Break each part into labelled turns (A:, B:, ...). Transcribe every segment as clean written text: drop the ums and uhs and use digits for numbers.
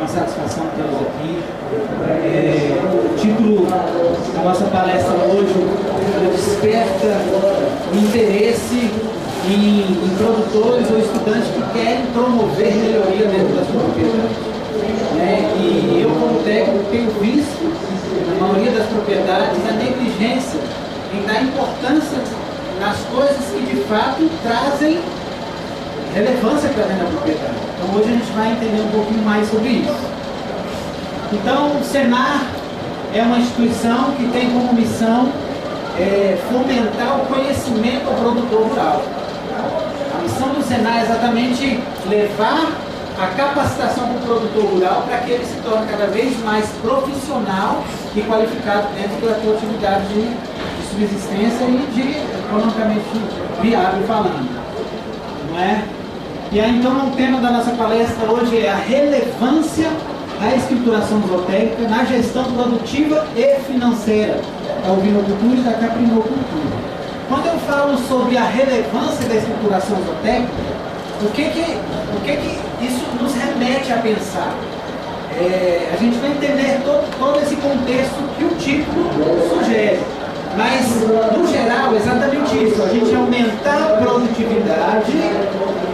A: uma satisfação tê-los aqui. O título da nossa palestra hoje desperta o interesse em produtores ou estudantes que querem promover melhoria dentro da sua propriedade. E eu, como técnico, tenho visto, na maioria das propriedades, a negligência em dar importância nas coisas que de fato trazem relevância para dentro da propriedade. Então hoje a gente vai entender um pouquinho mais sobre isso. Então o Senar é uma instituição que tem como missão fomentar o conhecimento ao produtor rural. A missão do Senar é exatamente levar a capacitação do produtor rural para que ele se torne cada vez mais profissional e qualificado dentro da sua atividade de subsistência e de economicamente viável falando. Não é? E aí então o tema da nossa palestra hoje é a relevância da escrituração zootécnica na gestão produtiva e financeira da ovinocultura e da caprinocultura. Quando eu falo sobre a relevância da escrituração zootécnica, o que isso nos remete a pensar? A gente vai entender todo esse contexto que o título sugere. Mas, no geral, é exatamente isso. A gente aumentar a produtividade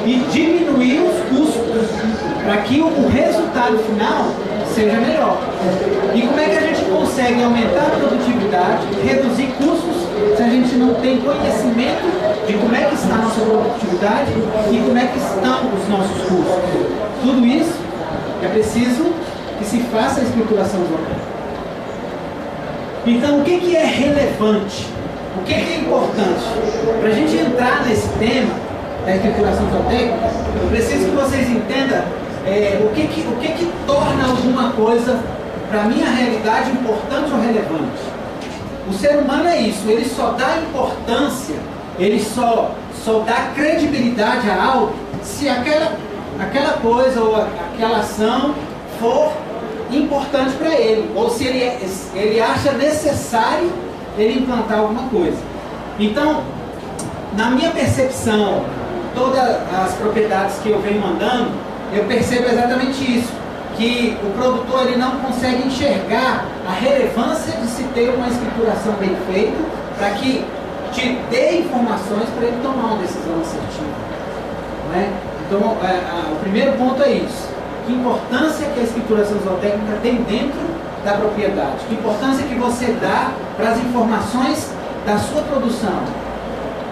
A: e diminuir os custos para que o resultado final seja melhor. E como é que a gente consegue aumentar a produtividade, reduzir custos, se a gente não tem conhecimento de como é que está a nossa produtividade e como é que estão os nossos custos? Tudo isso é preciso que se faça a escrituração zootécnica. Então, o que é relevante? O que é importante? Para a gente entrar nesse tema da escrituração zootécnica, eu preciso que vocês entendam o que torna alguma coisa, para a minha realidade, importante ou relevante. O ser humano é isso, ele só dá importância, ele só dá credibilidade a algo se aquela coisa ou aquela ação for importante para ele, ou se ele acha necessário ele implantar alguma coisa. Então, na minha percepção, todas as propriedades que eu venho andando, eu percebo exatamente isso, que o produtor ele não consegue enxergar a relevância de se ter uma escrituração bem feita para que te dê informações para ele tomar uma decisão assertiva. Não é? Então, o primeiro ponto é isso. Que importância que a escrituração zootécnica tem dentro da propriedade? Que importância que você dá para as informações da sua produção,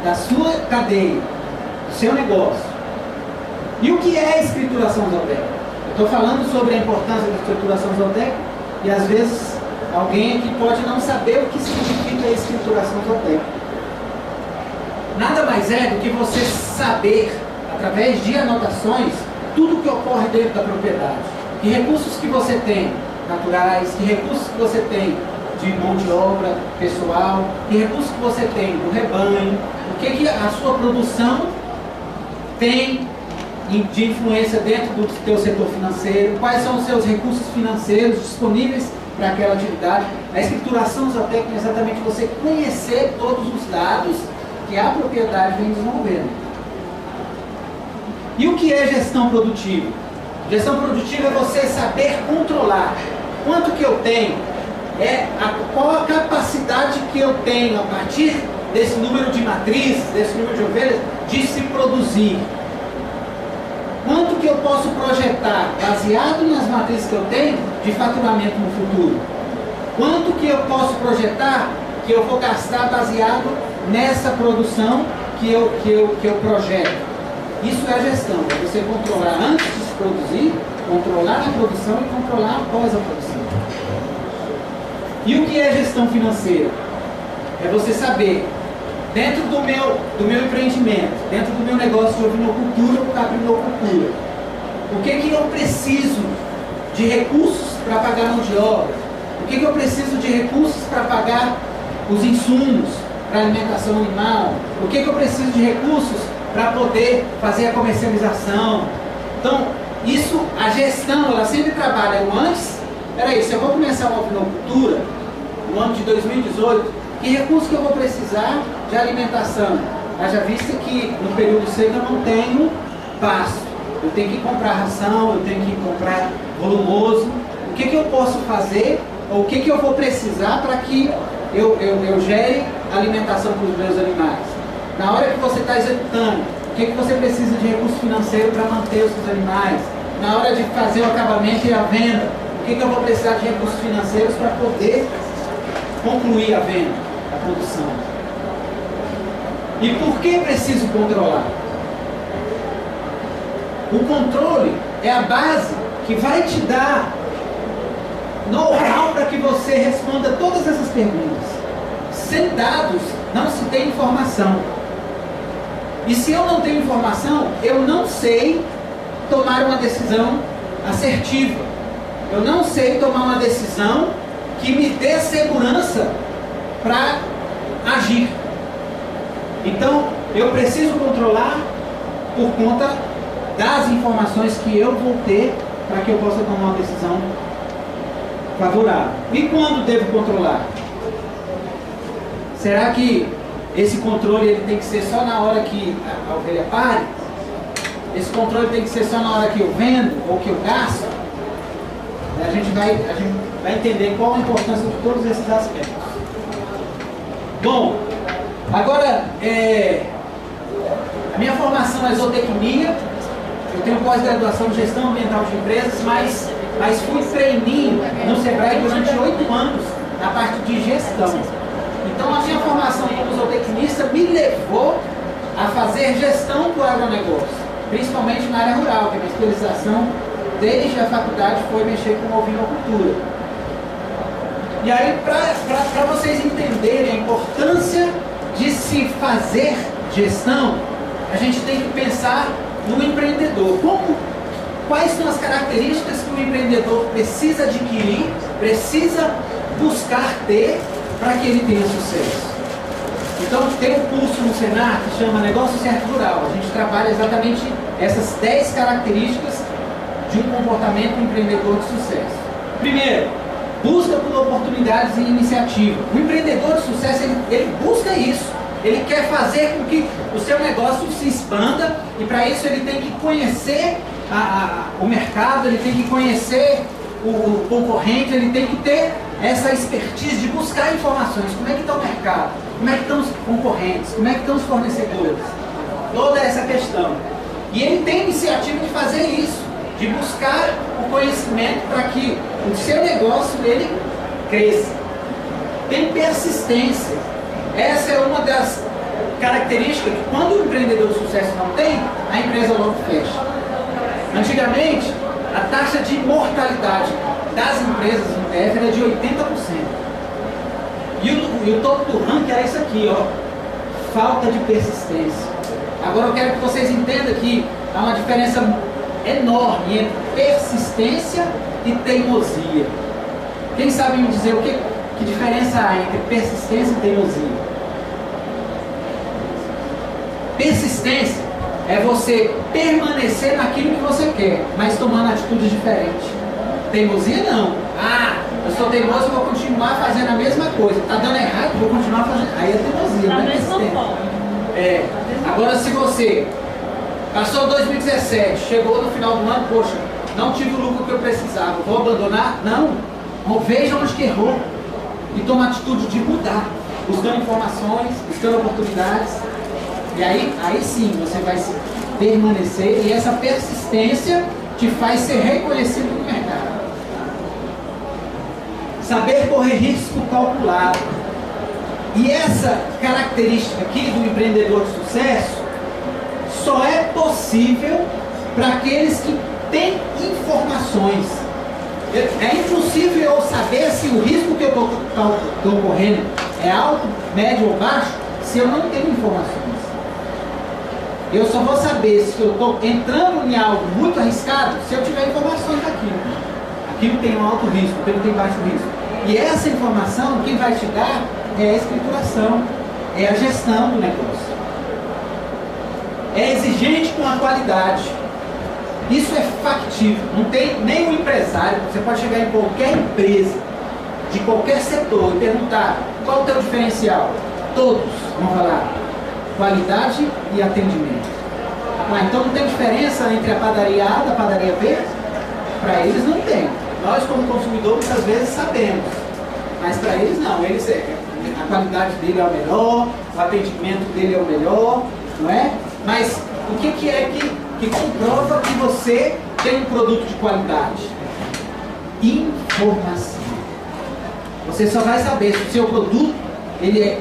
A: da sua cadeia, do seu negócio? E o que é a escrituração zootécnica? Eu estou falando sobre a importância da escrituração zootécnica e às vezes alguém aqui pode não saber o que significa a escrituração zootécnica. Nada mais é do que você saber, através de anotações, tudo que ocorre dentro da propriedade. Que recursos que você tem naturais, que recursos que você tem de mão de obra, pessoal, que recursos que você tem do rebanho, o que a sua produção tem de influência dentro do teu setor financeiro, quais são os seus recursos financeiros disponíveis para aquela atividade. A escrituração zootécnica é exatamente você conhecer todos os dados que a propriedade vem desenvolvendo. E o que é gestão produtiva? Gestão produtiva é você saber controlar quanto que eu tenho, qual a capacidade que eu tenho a partir desse número de matrizes, desse número de ovelhas, de se produzir. Quanto que eu posso projetar, baseado nas matrizes que eu tenho, de faturamento no futuro? Quanto que eu posso projetar que eu vou gastar baseado nessa produção que eu projeto? Isso é a gestão, é você controlar antes de se produzir, controlar a produção e controlar após a produção. E o que é gestão financeira? É você saber, dentro do meu empreendimento, dentro do meu negócio de ovinocultura ou caprinocultura, o que eu preciso de recursos para pagar mão de obra? O que eu preciso de recursos para pagar os insumos para alimentação animal? O que eu preciso de recursos para poder fazer a comercialização? Então, isso, a gestão, ela sempre trabalha o antes. Peraí, se eu vou começar uma ovinocultura no ano de 2018, que recurso que eu vou precisar de alimentação? Haja vista que no período seco eu não tenho pasto. Eu tenho que comprar ração, eu tenho que comprar volumoso, o que eu posso fazer, ou o que eu vou precisar para que eu gere alimentação para os meus animais. Na hora que você está executando, o que você precisa de recurso financeiro para manter os seus animais. Na hora de fazer o acabamento e a venda, o que eu vou precisar de recursos financeiros para poder concluir a venda, a produção. E por que preciso controlar? O controle é a base que vai te dar know-how para que você responda todas essas perguntas. Sem dados, não se tem informação. E se eu não tenho informação, eu não sei tomar uma decisão assertiva. Eu não sei tomar uma decisão que me dê segurança para agir. Então, eu preciso controlar por conta das informações que eu vou ter para que eu possa tomar uma decisão favorável. E quando devo controlar? Será que esse controle ele tem que ser só na hora que a ovelha pare? Esse controle tem que ser só na hora que eu vendo ou que eu gasto? A gente vai entender qual a importância de todos esses aspectos. Bom, agora, a minha formação é zootecnia. Eu tenho pós-graduação em gestão ambiental de empresas, mas fui trainee no Sebrae durante 8 anos na parte de gestão. Então a minha formação como zootecnista me levou a fazer gestão do agronegócio, principalmente na área rural, que a minha especialização desde a faculdade foi mexer com ovinocultura. E aí, para vocês entenderem a importância de se fazer gestão, a gente tem que pensar no empreendedor. Quais são as características que o empreendedor precisa adquirir, precisa buscar ter para que ele tenha sucesso? Então, tem um curso no Senar que chama Negócio Certo Rural. A gente trabalha exatamente essas 10 características de um comportamento empreendedor de sucesso. Primeiro, busca por oportunidades e iniciativa. O empreendedor de sucesso, ele busca isso. Ele quer fazer com que o seu negócio se expanda e para isso ele tem que conhecer o mercado, ele tem que conhecer o concorrente, ele tem que ter essa expertise de buscar informações. Como é que está o mercado? Como é que estão os concorrentes? Como é que estão os fornecedores? Toda essa questão. E ele tem iniciativa de fazer isso, de buscar o conhecimento para que o seu negócio ele cresça. Tem persistência. Essa é uma das características que quando o empreendedor de sucesso não tem, a empresa logo fecha. Antigamente, a taxa de mortalidade das empresas no DF era de 80%. E o topo do ranking era isso aqui, ó, falta de persistência. Agora eu quero que vocês entendam que há uma diferença enorme entre persistência e teimosia. Quem sabe me dizer que diferença há entre persistência e teimosia? Persistência é você permanecer naquilo que você quer, mas tomando atitudes diferentes. Teimosia não. Eu sou teimoso e vou continuar fazendo a mesma coisa. Está dando errado, vou continuar fazendo. Aí é teimosia, não é persistência. Agora se você passou 2017, chegou no final do ano, poxa, não tive o lucro que eu precisava, vou abandonar? Não. Veja onde que errou e toma a atitude de mudar, buscando informações, buscando oportunidades. E aí sim você vai se permanecer e essa persistência te faz ser reconhecido no mercado. Saber correr risco calculado. E essa característica aqui do empreendedor de sucesso só é possível para aqueles que têm informações. É impossível eu saber se o risco que eu estou correndo é alto, médio ou baixo se eu não tenho informações. Eu só vou saber se eu estou entrando em algo muito arriscado se eu tiver informações daquilo. Aquilo tem um alto risco, aquilo tem baixo risco. E essa informação, quem vai te dar é a escrituração, é a gestão do negócio. É exigente com a qualidade. Isso é factível. Não tem nenhum empresário, você pode chegar em qualquer empresa, de qualquer setor, e perguntar qual é o teu diferencial. Todos vão falar qualidade e atendimento. Então não tem diferença entre a padaria A e a padaria B? Para eles não tem. Nós, como consumidor, muitas vezes sabemos. Mas para eles não. A qualidade dele é o melhor, o atendimento dele é o melhor, não é? Mas o que é que comprova que você tem um produto de qualidade? Informação. Você só vai saber se o seu produto ele é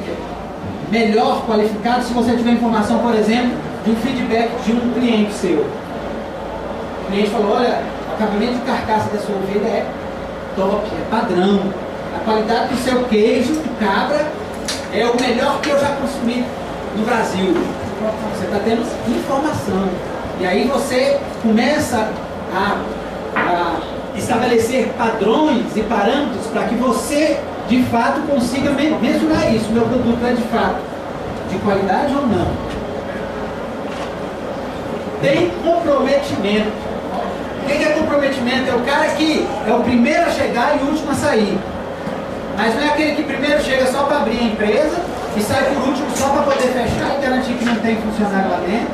A: melhor qualificado se você tiver informação, por exemplo, de um feedback de um cliente seu. O cliente falou, olha, o acabamento de carcaça da sua ovelha é top, é padrão. A qualidade do seu queijo de cabra é o melhor que eu já consumi no Brasil. Você está tendo informação. E aí você começa a estabelecer padrões e parâmetros para que você, de fato, consiga mensurar isso. Meu produto é de fato de qualidade ou não? Tem comprometimento. O que é comprometimento? É o cara que é o primeiro a chegar e o último a sair. Mas não é aquele que primeiro chega só para abrir a empresa e sai por último só para poder fechar e garantir que não tem funcionário lá dentro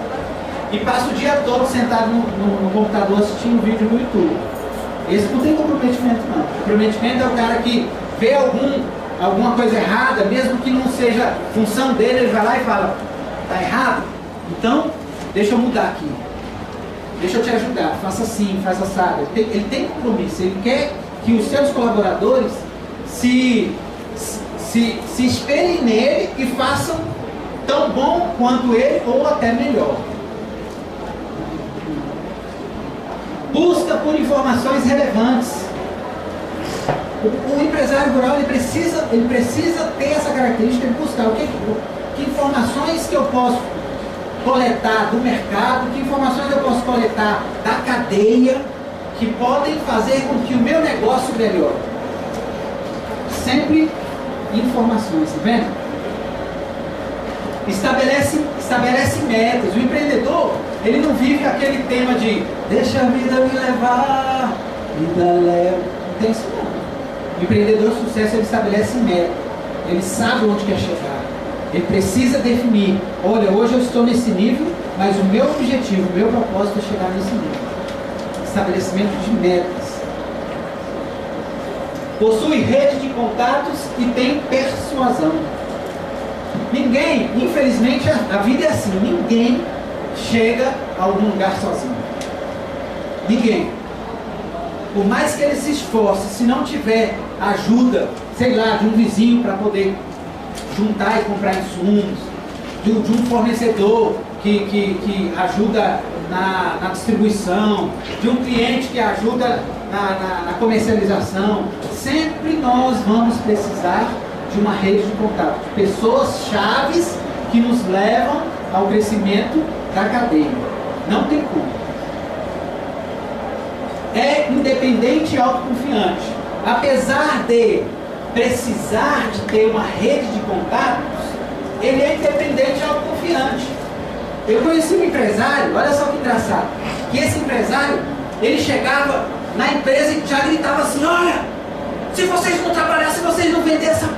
A: e passa o dia todo sentado no computador assistindo vídeo no YouTube. Esse não tem comprometimento não. Comprometimento é o cara que vê alguma coisa errada, mesmo que não seja função dele, ele vai lá e fala, tá errado? Então, deixa eu mudar aqui. Deixa eu te ajudar, faça assim, faz assado. Ele tem compromisso, ele quer que os seus colaboradores se espelhem nele e façam tão bom quanto ele ou até melhor. Busca por informações relevantes. O empresário rural ele precisa ter essa característica de buscar que informações que eu posso coletar do mercado, que informações eu posso coletar da cadeia que podem fazer com que o meu negócio melhore. Sempre informações, tá vendo? Estabelece metas. O empreendedor, ele não vive aquele tema de deixa a vida me levar, vida leva. Não tem isso não. O empreendedor de sucesso, ele estabelece meta. Ele sabe onde quer chegar. Ele precisa definir, olha, hoje eu estou nesse nível, mas o meu objetivo, o meu propósito é chegar nesse nível. Estabelecimento de metas. Possui rede de contatos e tem persuasão. Ninguém, infelizmente, a vida é assim, ninguém chega a algum lugar sozinho. Ninguém. Por mais que ele se esforce, se não tiver ajuda, sei lá, de um vizinho para poder juntar e comprar insumos, de um fornecedor que ajuda na distribuição, de um cliente que ajuda na comercialização, sempre nós vamos precisar de uma rede de contato, de pessoas chaves que nos levam ao crescimento da cadeia. Não tem como. É independente e autoconfiante. Apesar de precisar de ter uma rede de contatos, ele é independente e autoconfiante. Eu conheci um empresário, olha só que engraçado, que esse empresário, ele chegava na empresa e já gritava assim, olha, se vocês não trabalharem, se vocês não venderem, essa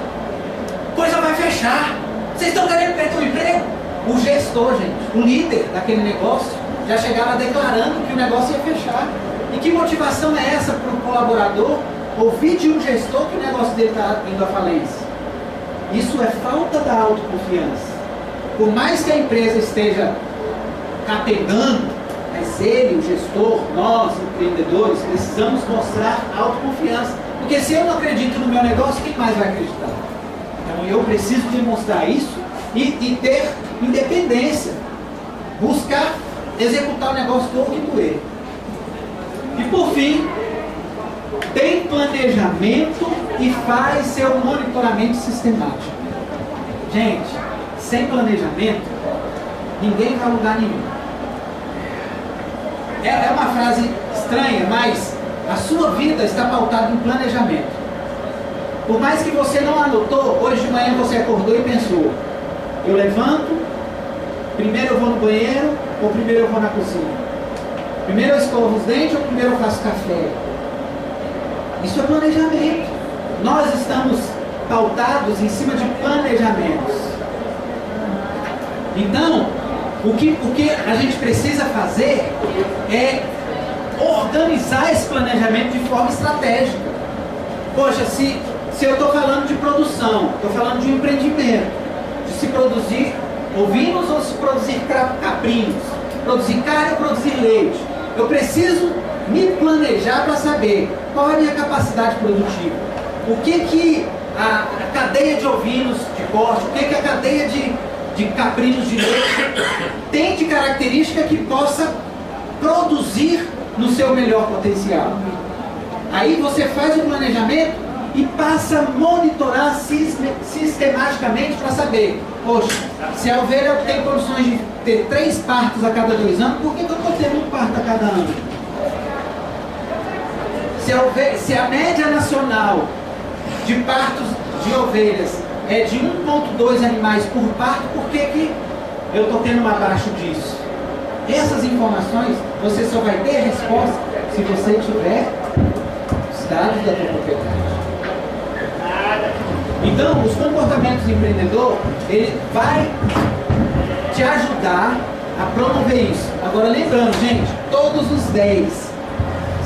A: coisa vai fechar. Vocês estão querendo perder o emprego? O gestor, gente, o líder daquele negócio, já chegava declarando que o negócio ia fechar. E que motivação é essa para o colaborador ouvir de um gestor que o negócio dele está indo à falência? Isso é falta da autoconfiança. Por mais que a empresa esteja capengando, mas ele, o gestor, nós, empreendedores, precisamos mostrar autoconfiança. Porque se eu não acredito no meu negócio, quem mais vai acreditar? Então eu preciso demonstrar isso e ter independência. Buscar executar o negócio do que doer. E por fim, tem planejamento e faz seu monitoramento sistemático. Gente, sem planejamento, ninguém vai a lugar nenhum. É uma frase estranha, mas a sua vida está pautada em planejamento. Por mais que você não anotou, hoje de manhã você acordou e pensou, eu levanto, primeiro eu vou no banheiro ou primeiro eu vou na cozinha? Primeiro eu escovo os dentes ou primeiro eu faço café? Isso é planejamento. Nós estamos pautados em cima de planejamentos. Então, o que a gente precisa fazer é organizar esse planejamento de forma estratégica. Poxa, se eu estou falando de produção, estou falando de um empreendimento, de se produzir ovinos ou se produzir caprinos, produzir carne ou produzir leite, eu preciso me planejar para saber qual é a minha capacidade produtiva, o que a cadeia de ovinos de corte, o que a cadeia de caprinos de leite tem de característica que possa produzir no seu melhor potencial. Aí você faz o planejamento e passa a monitorar sistematicamente para saber, poxa, se a ovelha tem condições de ter 3 partos a cada 2 anos, por que eu estou tendo 1 parto a cada ano? Se a média nacional de partos de ovelhas é de 1,2 animais por parto, por que eu estou tendo abaixo disso? Essas informações você só vai ter resposta se você tiver os dados da tua propriedade. Então, os comportamentos do empreendedor, ele vai te ajudar a promover isso. Agora, lembrando, gente, todos os 10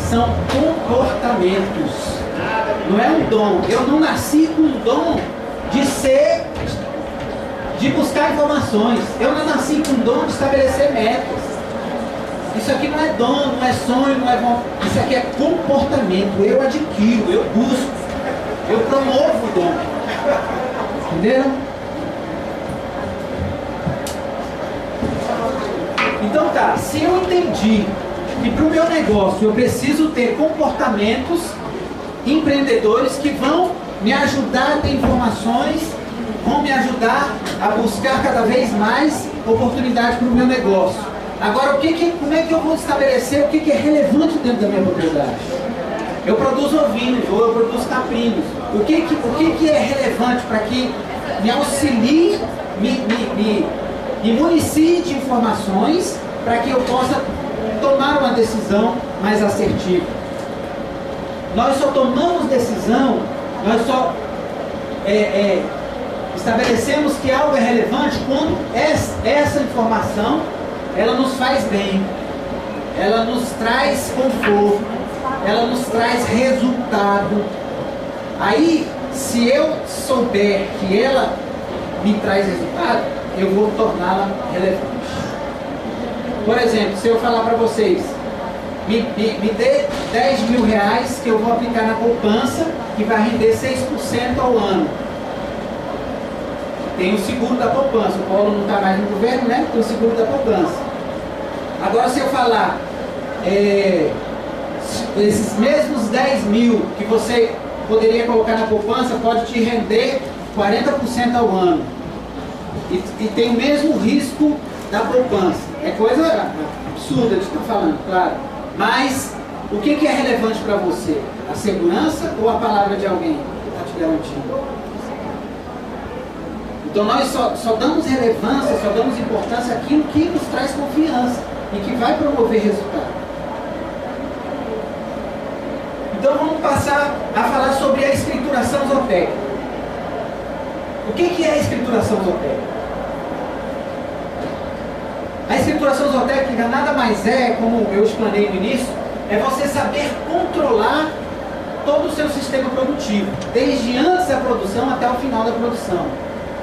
A: são comportamentos. Não é um dom. Eu não nasci com o dom de buscar informações. Eu não nasci com o dom de estabelecer metas. Isso aqui não é dom, não é sonho, não é bom. Isso aqui é comportamento. Eu adquiro, eu busco, eu promovo o dom. Entenderam? Então tá, se eu entendi que para o meu negócio eu preciso ter comportamentos empreendedores que vão me ajudar a ter informações, vão me ajudar a buscar cada vez mais oportunidade para o meu negócio. Agora, como é que eu vou estabelecer o que é relevante dentro da minha propriedade? Eu produzo ovinos ou eu produzo caprinos. O que é relevante para que me auxilie, me municie de informações para que eu possa tomar uma decisão mais assertiva? Nós só tomamos decisão, nós só estabelecemos que algo é relevante quando essa informação ela nos faz bem, ela nos traz conforto, ela nos traz resultado. Aí, se eu souber que ela me traz resultado, eu vou torná-la relevante. Por exemplo, se eu falar para vocês, me dê 10 mil reais que eu vou aplicar na poupança, que vai render 6% ao ano. Tem o seguro da poupança. O Paulo não está mais no governo, né? Tem o seguro da poupança. Agora, se eu falar, esses mesmos 10 mil que você poderia colocar na poupança, pode te render 40% ao ano. E tem o mesmo risco da poupança. É coisa absurda de estar falando, claro. Mas, o que é relevante para você? A segurança ou a palavra de alguém que está te garantindo? Então nós só damos relevância, só damos importância àquilo que nos traz confiança e que vai promover resultado. Então vamos passar a falar sobre a escrituração zootécnica. O que é a escrituração zootécnica? A escrituração zootécnica nada mais é, como eu explanei no início, é você saber controlar todo o seu sistema produtivo, desde antes da produção até o final da produção.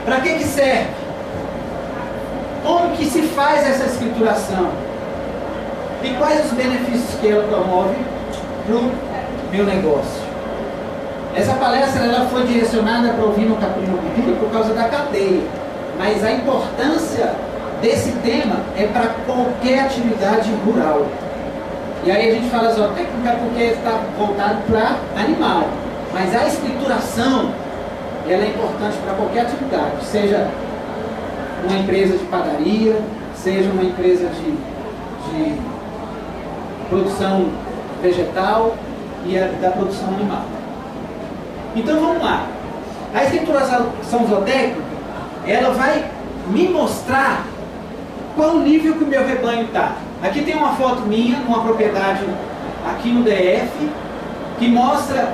A: Para que serve? Como que se faz essa escrituração? E quais os benefícios que ela promove para o meu negócio? Essa palestra ela foi direcionada para ouvir no caprinocultura por causa da cadeia, mas a importância desse tema é para qualquer atividade rural. E aí a gente fala zootécnica porque está voltado para animal, mas a escrituração ela é importante para qualquer atividade, seja uma empresa de padaria, seja uma empresa de produção vegetal e da produção animal. Então vamos lá. A escrituração zootécnica, ela vai me mostrar qual o nível que o meu rebanho está. Aqui tem uma foto minha, numa propriedade aqui no DF, que mostra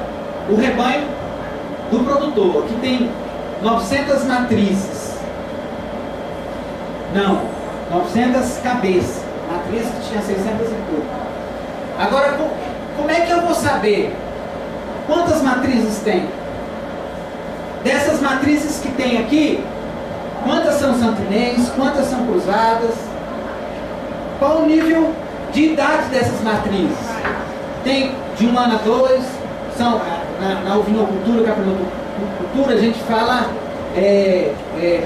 A: o rebanho do produtor. Aqui tem 900 matrizes. Não, 900 cabeças. Matrizes que tinha 600 e pouco. Agora, como é que eu vou saber quantas matrizes tem? Dessas matrizes que tem aqui, quantas são santinês, quantas são cruzadas? Qual o nível de idade dessas matrizes? Tem de 1 ano a 2, são, na ovinocultura, caprinocultura, a gente fala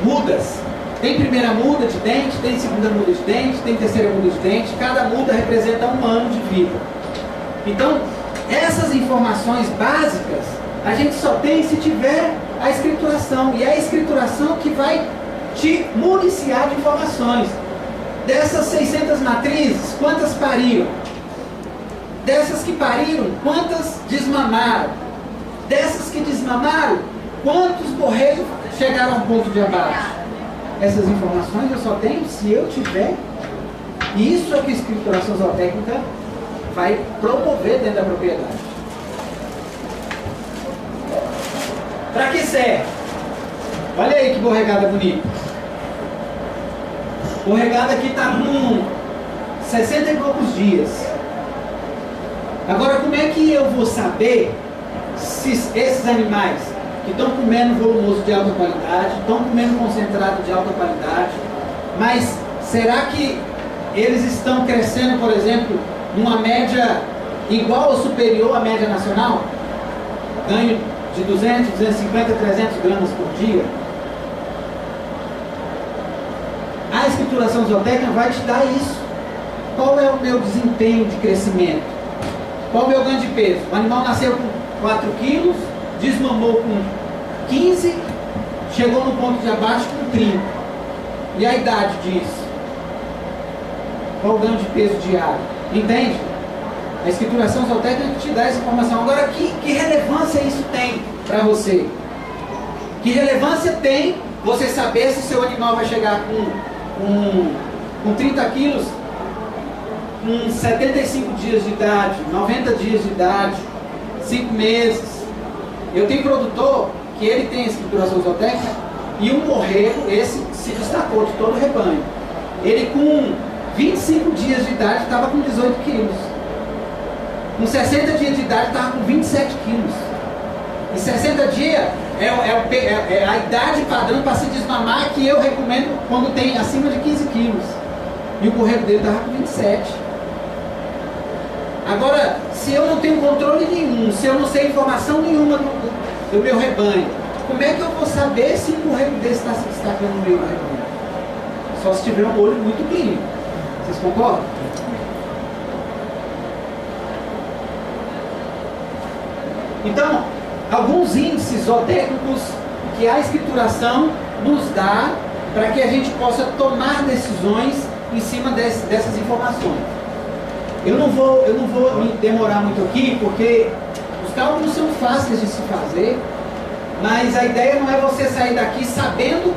A: mudas. Tem primeira muda de dente, tem segunda muda de dente, tem terceira muda de dente, cada muda representa 1 ano de vida. Então, essas informações básicas, a gente só tem se tiver a escrituração, e é a escrituração que vai te municiar de informações. Dessas 600 matrizes, quantas pariram? Dessas que pariram, quantas desmamaram? Dessas que desmamaram, quantos borregos chegaram ao ponto de abate? Essas informações eu só tenho se eu tiver. Isso é que a escrituração zootécnica vai promover dentro da propriedade. Para que serve? Olha aí que borregada bonita. Borregada aqui está com 60 e poucos dias. Agora, como é que eu vou saber se esses animais que estão comendo volumoso de alta qualidade, estão comendo concentrado de alta qualidade, mas será que eles estão crescendo, por exemplo, numa média igual ou superior à média nacional? Ganho de 200, 250, 300 gramas por dia? A escrituração zootécnica vai te dar isso. Qual é o meu desempenho de crescimento? Qual o meu ganho de peso? O animal nasceu com 4 quilos, desmamou com 15, chegou no ponto de abate com 30. E a idade disso? Qual o ganho de peso diário? Entende? A escrituração zootécnica te dá essa informação. Agora, que relevância isso tem para você? Que relevância tem você saber se seu animal vai chegar com 30 quilos, com 75 dias de idade, 90 dias de idade, 5 meses? Eu tenho produtor que ele tem a escrituração zootécnica e um borrego, esse se destacou de todo o rebanho. Ele com 25 dias de idade estava com 18 quilos. Com 60 dias de idade estava com 27 quilos. E 60 dias é a idade padrão para se desmamar, que eu recomendo quando tem acima de 15 quilos. E o borrego dele estava com 27. Agora, se eu não tenho controle nenhum, se eu não sei informação nenhuma do meu rebanho, como é que eu vou saber se um borrego desse está se destacando no meio do rebanho? Só se tiver um olho muito clínico. Vocês concordam? Então, alguns índices zootécnicos que a escrituração nos dá para que a gente possa tomar decisões em cima dessas informações. Eu não vou me demorar muito aqui, porque os cálculos são fáceis de se fazer, mas a ideia não é você sair daqui sabendo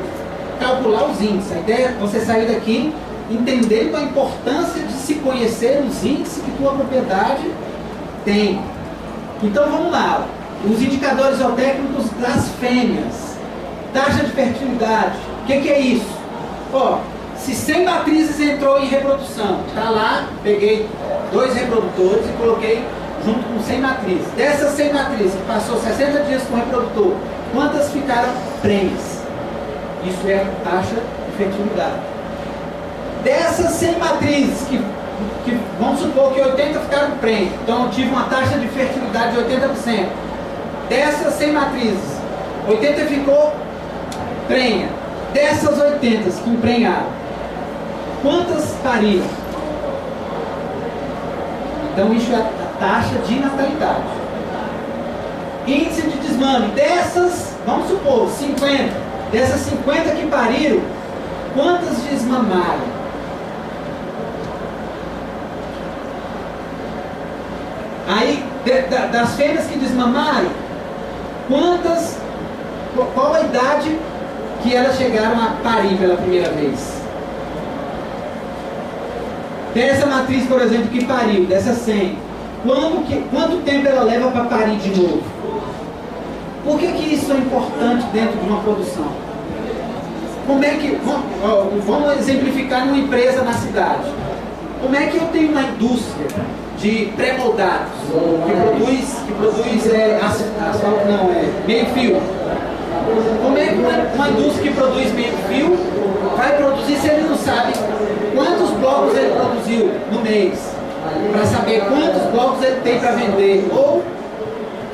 A: calcular os índices. A ideia é você sair daqui entendendo a importância de se conhecer os índices que tua propriedade tem. Então vamos lá, os indicadores zootécnicos das fêmeas. Taxa de fertilidade, o que é isso? Ó, se 100 matrizes entrou em reprodução, tá lá, peguei 2 reprodutores e coloquei junto com 100 matrizes. Dessas 100 matrizes que passou 60 dias com o reprodutor, quantas ficaram prenhes? Isso é a taxa de fertilidade. Dessas 100 matrizes que vamos supor que 80 ficaram prenhes, então eu tive uma taxa de fertilidade de 80%. Dessas 100 matrizes, 80 ficou prenha. Dessas 80 que emprenharam, quantas pariram? Então isso é a taxa de natalidade. Índice de desmame. Dessas, vamos supor, 50. Dessas 50 que pariram, quantas desmamaram? Aí, das fêmeas que desmamaram, qual a idade que elas chegaram a parir pela primeira vez? Dessa matriz, por exemplo, que pariu, dessas 100, quanto tempo ela leva para parir de novo? Por que isso é importante dentro de uma produção? Como é que, vamos exemplificar numa empresa na cidade. Como é que eu tenho uma indústria de pré-moldados, que produz asfalto, não, meio fio. Como é que uma indústria que produz meio fio vai produzir se ele não sabe quantos blocos ele produziu no mês, para saber quantos blocos ele tem para vender, ou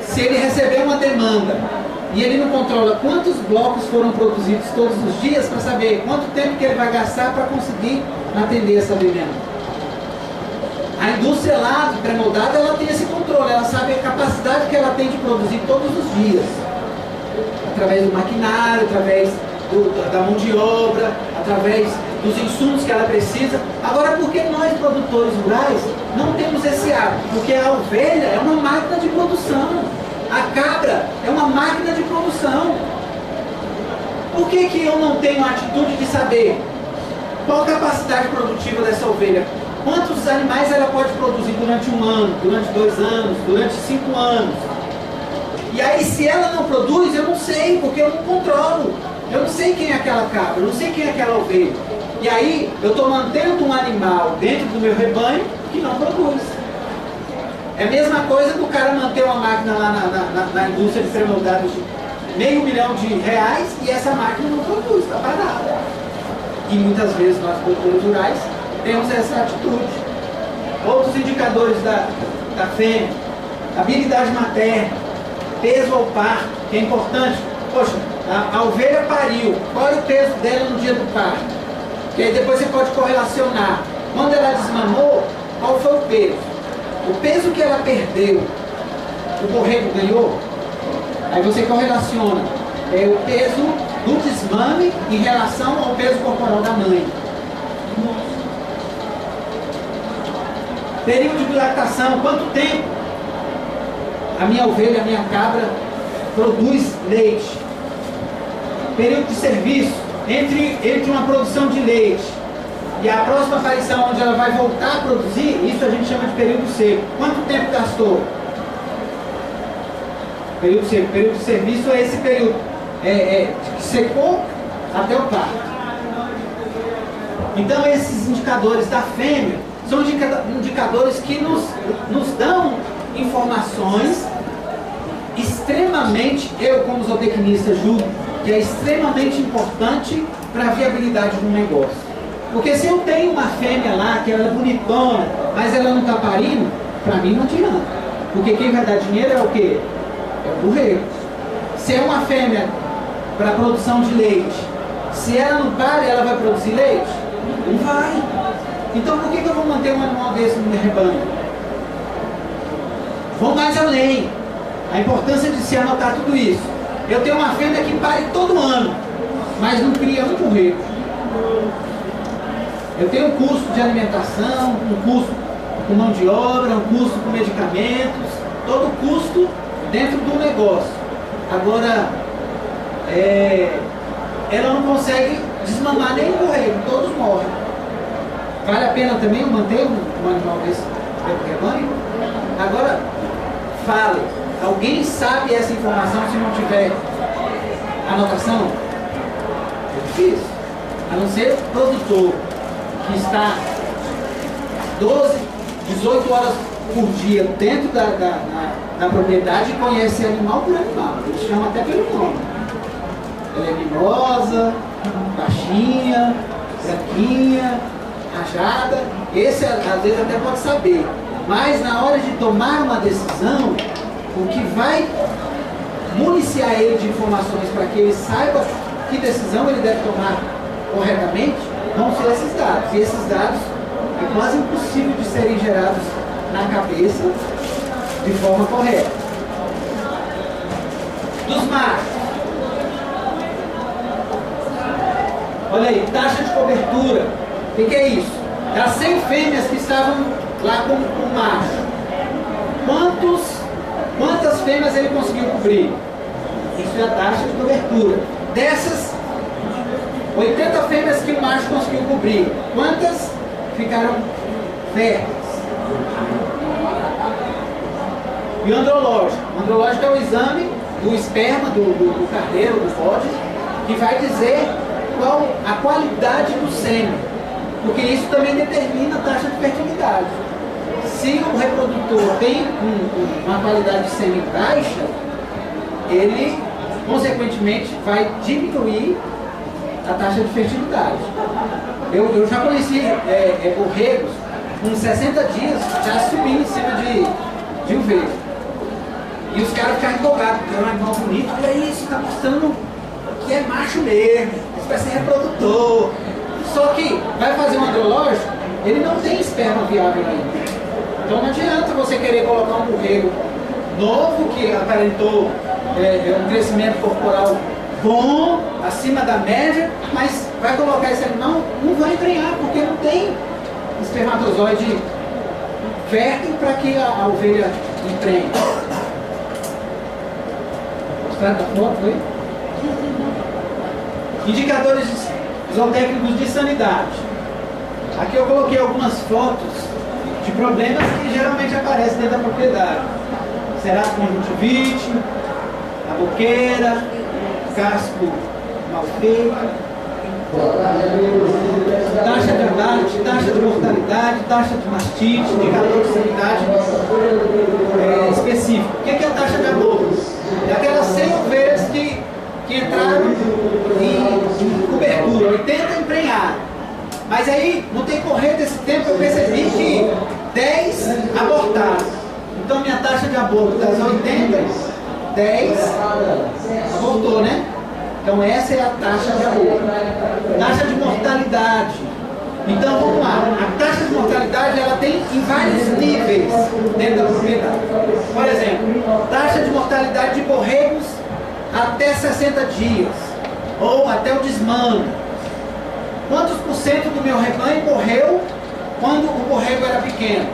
A: se ele receber uma demanda e ele não controla quantos blocos foram produzidos todos os dias para saber quanto tempo que ele vai gastar para conseguir atender essa demanda. A indústria lá de pré-moldado, ela tem esse controle, ela sabe a capacidade que ela tem de produzir todos os dias, através do maquinário, através da mão de obra, através dos insumos que ela precisa. Agora, por que nós, produtores rurais, não temos esse hábito? Porque a ovelha é uma máquina de produção, a cabra é uma máquina de produção. Por que eu não tenho a atitude de saber qual a capacidade produtiva dessa ovelha? Quantos animais ela pode produzir durante 1 ano, durante 2 anos, durante 5 anos? E aí, se ela não produz, eu não sei, porque eu não controlo. Eu não sei quem é aquela cabra, eu não sei quem é aquela ovelha. E aí, eu estou mantendo um animal dentro do meu rebanho que não produz. É a mesma coisa do cara manter uma máquina lá na indústria de pré-moldados de R$500 mil e essa máquina não produz, está parada. E muitas vezes nós, produtores rurais, temos essa atitude. Outros indicadores da fêmea: habilidade materna, peso ao parto, que é importante. Poxa, a ovelha pariu, qual é o peso dela no dia do parto? Que aí depois você pode correlacionar. Quando ela desmamou, qual foi o peso? O peso que ela perdeu, o borrego ganhou? Aí você correlaciona o peso do desmame em relação ao peso corporal da mãe. Período de lactação, quanto tempo a minha ovelha, a minha cabra produz leite? Período de serviço, entre uma produção de leite e a próxima aparição onde ela vai voltar a produzir, isso a gente chama de período seco. Quanto tempo gastou? Período seco. Período de serviço é esse período que secou até o parto. Então esses indicadores da fêmea são indicadores que nos dão informações extremamente, eu como zootecnista julgo que é extremamente importante para a viabilidade do negócio. Porque se eu tenho uma fêmea lá, que ela é bonitona, mas ela não está parindo, para mim não adianta. Porque quem vai dar dinheiro é o quê? É o burreiro. Se é uma fêmea para produção de leite, se ela não para, ela vai produzir leite? Não vai. Então por que eu vou manter um animal desse no meu rebanho? Vou mais além. A importância de se anotar tudo isso. Eu tenho uma fêmea que pare todo ano, mas não cria um burreiro. Eu tenho um custo de alimentação, um custo com mão de obra, um custo com medicamentos, todo custo dentro do negócio. Agora, ela não consegue desmamar nem um burreiro, todos morrem. Vale a pena também manter um animal desse dentro do rebanho? Agora, fale. Alguém sabe essa informação se não tiver anotação? É difícil. A não ser o produtor que está 12, 18 horas por dia dentro da propriedade e conhece animal por animal. Ele chama até pelo nome. Ela é mimosa, baixinha, branquinha, rajada. Esse às vezes até pode saber. Mas na hora de tomar uma decisão, o que vai municiar ele de informações para que ele saiba que decisão ele deve tomar corretamente, vão ser esses dados. E esses dados é quase impossível de serem gerados na cabeça de forma correta. Dos machos. Olha aí, taxa de cobertura. O que é isso? Das 100 fêmeas que estavam lá com o macho, quantas fêmeas ele conseguiu cobrir? Isso é a taxa de cobertura. Dessas 80 fêmeas que o macho conseguiu cobrir, quantas ficaram férteis? E o andrológico? O andrológico é o exame do esperma do carneiro, do bode, que vai dizer qual a qualidade do sêmen, porque isso também determina a taxa de fertilidade. se o reprodutor tem uma qualidade de sêmen baixa, ele, consequentemente, vai diminuir a taxa de fertilidade. Eu já conheci borregos com 60 dias já subindo em cima de ovelha. E os caras ficaram empolgados, porque era um animal bonito. Olha isso, está mostrando que é macho mesmo, isso vai ser reprodutor. Só que vai fazer um andrológico, ele não tem esperma viável ainda. Então não adianta você querer colocar um borrego novo, que aparentou um crescimento corporal bom, acima da média, mas vai colocar esse animal, não vai emprenhar, porque não tem espermatozoide fértil para que a ovelha emprenhe. Mostrar da foto aí? Indicadores zootécnicos de sanidade. Aqui eu coloquei algumas fotos de problemas que geralmente aparecem dentro da propriedade. Ceratoconjuntivite, a boqueira, casco mal feito, taxa de abate, taxa de mortalidade, taxa de mastite, indicador de sanidade específico. O que é a taxa de aborto? É aquelas 100 ovelhas que entraram em cobertura, 80 emprenharam. Mas aí, no decorrer desse tempo, eu percebi que 10 abortaram. Então, minha taxa de aborto das 80, 10 abortou, né? Então, essa é a taxa de aborto. Taxa de mortalidade. Então, vamos lá. A taxa de mortalidade, ela tem em vários níveis dentro da propriedade. Por exemplo, taxa de mortalidade de borregos até 60 dias, ou até o desmame. Quantos por cento do meu rebanho morreu quando o borrego era pequeno?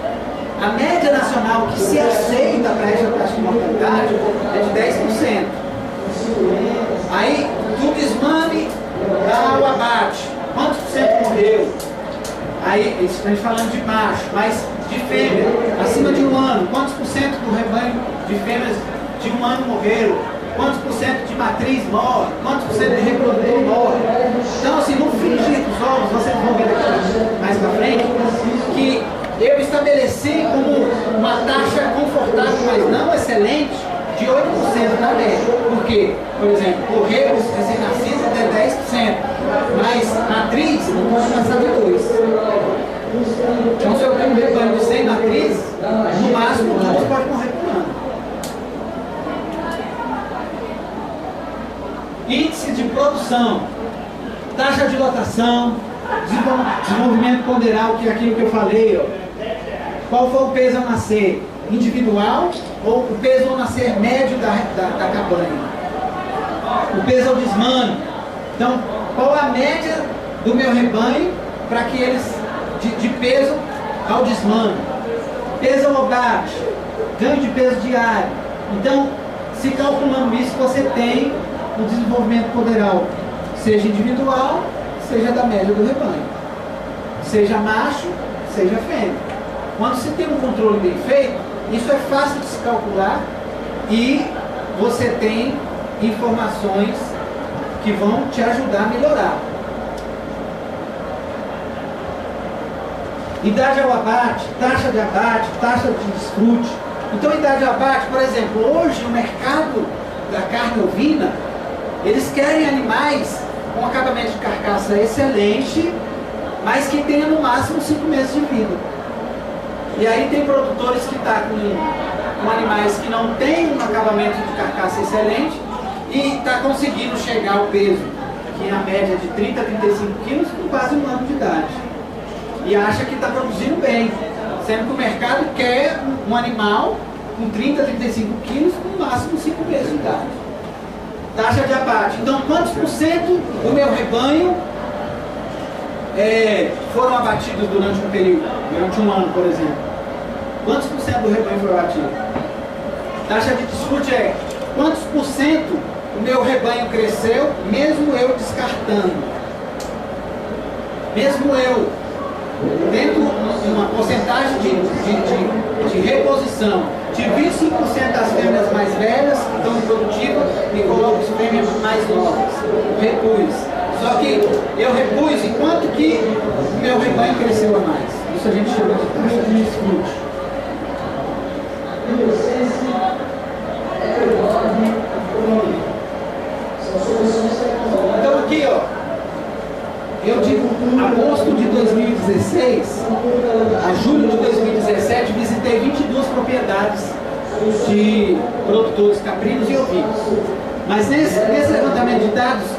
A: A média nacional que se aceita para essa taxa de mortalidade é de 10%. Aí, do desmame ao abate, quantos por cento morreu? Aí, estamos falando de macho, mas de fêmea, acima de 1 ano, quantos por cento do rebanho de fêmeas de 1 ano morreram? Quantos por cento de matriz morre? Quantos por cento de reprodutor morre? Então, assim, no frigir dos ovos, vocês vão ver aqui mais pra frente, que eu estabeleci como uma taxa confortável, mas não excelente, de 8% na média. Por quê? Por exemplo, borregos recém-nascidos até 10%, mas matriz não pode passar de 2%. Então, se eu tenho um rebanho de 100 matrizes, no máximo 2 pode morrer por ano. Índice de produção, taxa de lotação, desenvolvimento ponderal, que é aquilo que eu falei, ó. Qual foi o peso ao nascer? Individual ou o peso ao nascer médio da cabanha? O peso ao desmame. Então, qual a média do meu rebanho para que eles, de peso ao desmame? Peso ao abate, ganho de peso diário. Então, se calculando isso, você tem o desenvolvimento ponderal, seja individual, seja da média do rebanho, seja macho, seja fêmea. Quando se tem um controle bem feito, isso é fácil de se calcular e você tem informações que vão te ajudar a melhorar. Idade ao abate, taxa de desfrute. Então, idade ao abate, por exemplo, hoje o mercado da carne ovina, eles querem animais com acabamento de carcaça excelente, mas que tenha no máximo 5 meses de vida. E aí tem produtores que estão com animais que não têm um acabamento de carcaça excelente e está conseguindo chegar ao peso, que é a média de 30 a 35 quilos, com quase 1 ano de idade. E acha que está produzindo bem, sendo que o mercado quer um animal com 30 a 35 quilos, com no máximo 5 meses de idade. Taxa de abate. Então, quantos por cento do meu rebanho foram abatidos durante um período, durante 1 ano, por exemplo? Quantos por cento do rebanho foi abatido? Taxa de desfrute é quantos por cento o meu rebanho cresceu, mesmo eu descartando? Mesmo eu tendo uma porcentagem de reposição, tive 25% das fêmeas mais velhas, que estão improdutivas, e coloco as fêmeas mais novas. Repus. Só que eu repus enquanto que o meu rebanho cresceu a mais. Isso a gente chama de taxa de desfrute. Então aqui, ó, eu de agosto de 2016 a julho de 2017 visitei 22 propriedades de produtores caprinos e ovinos. Mas nesse levantamento de dados,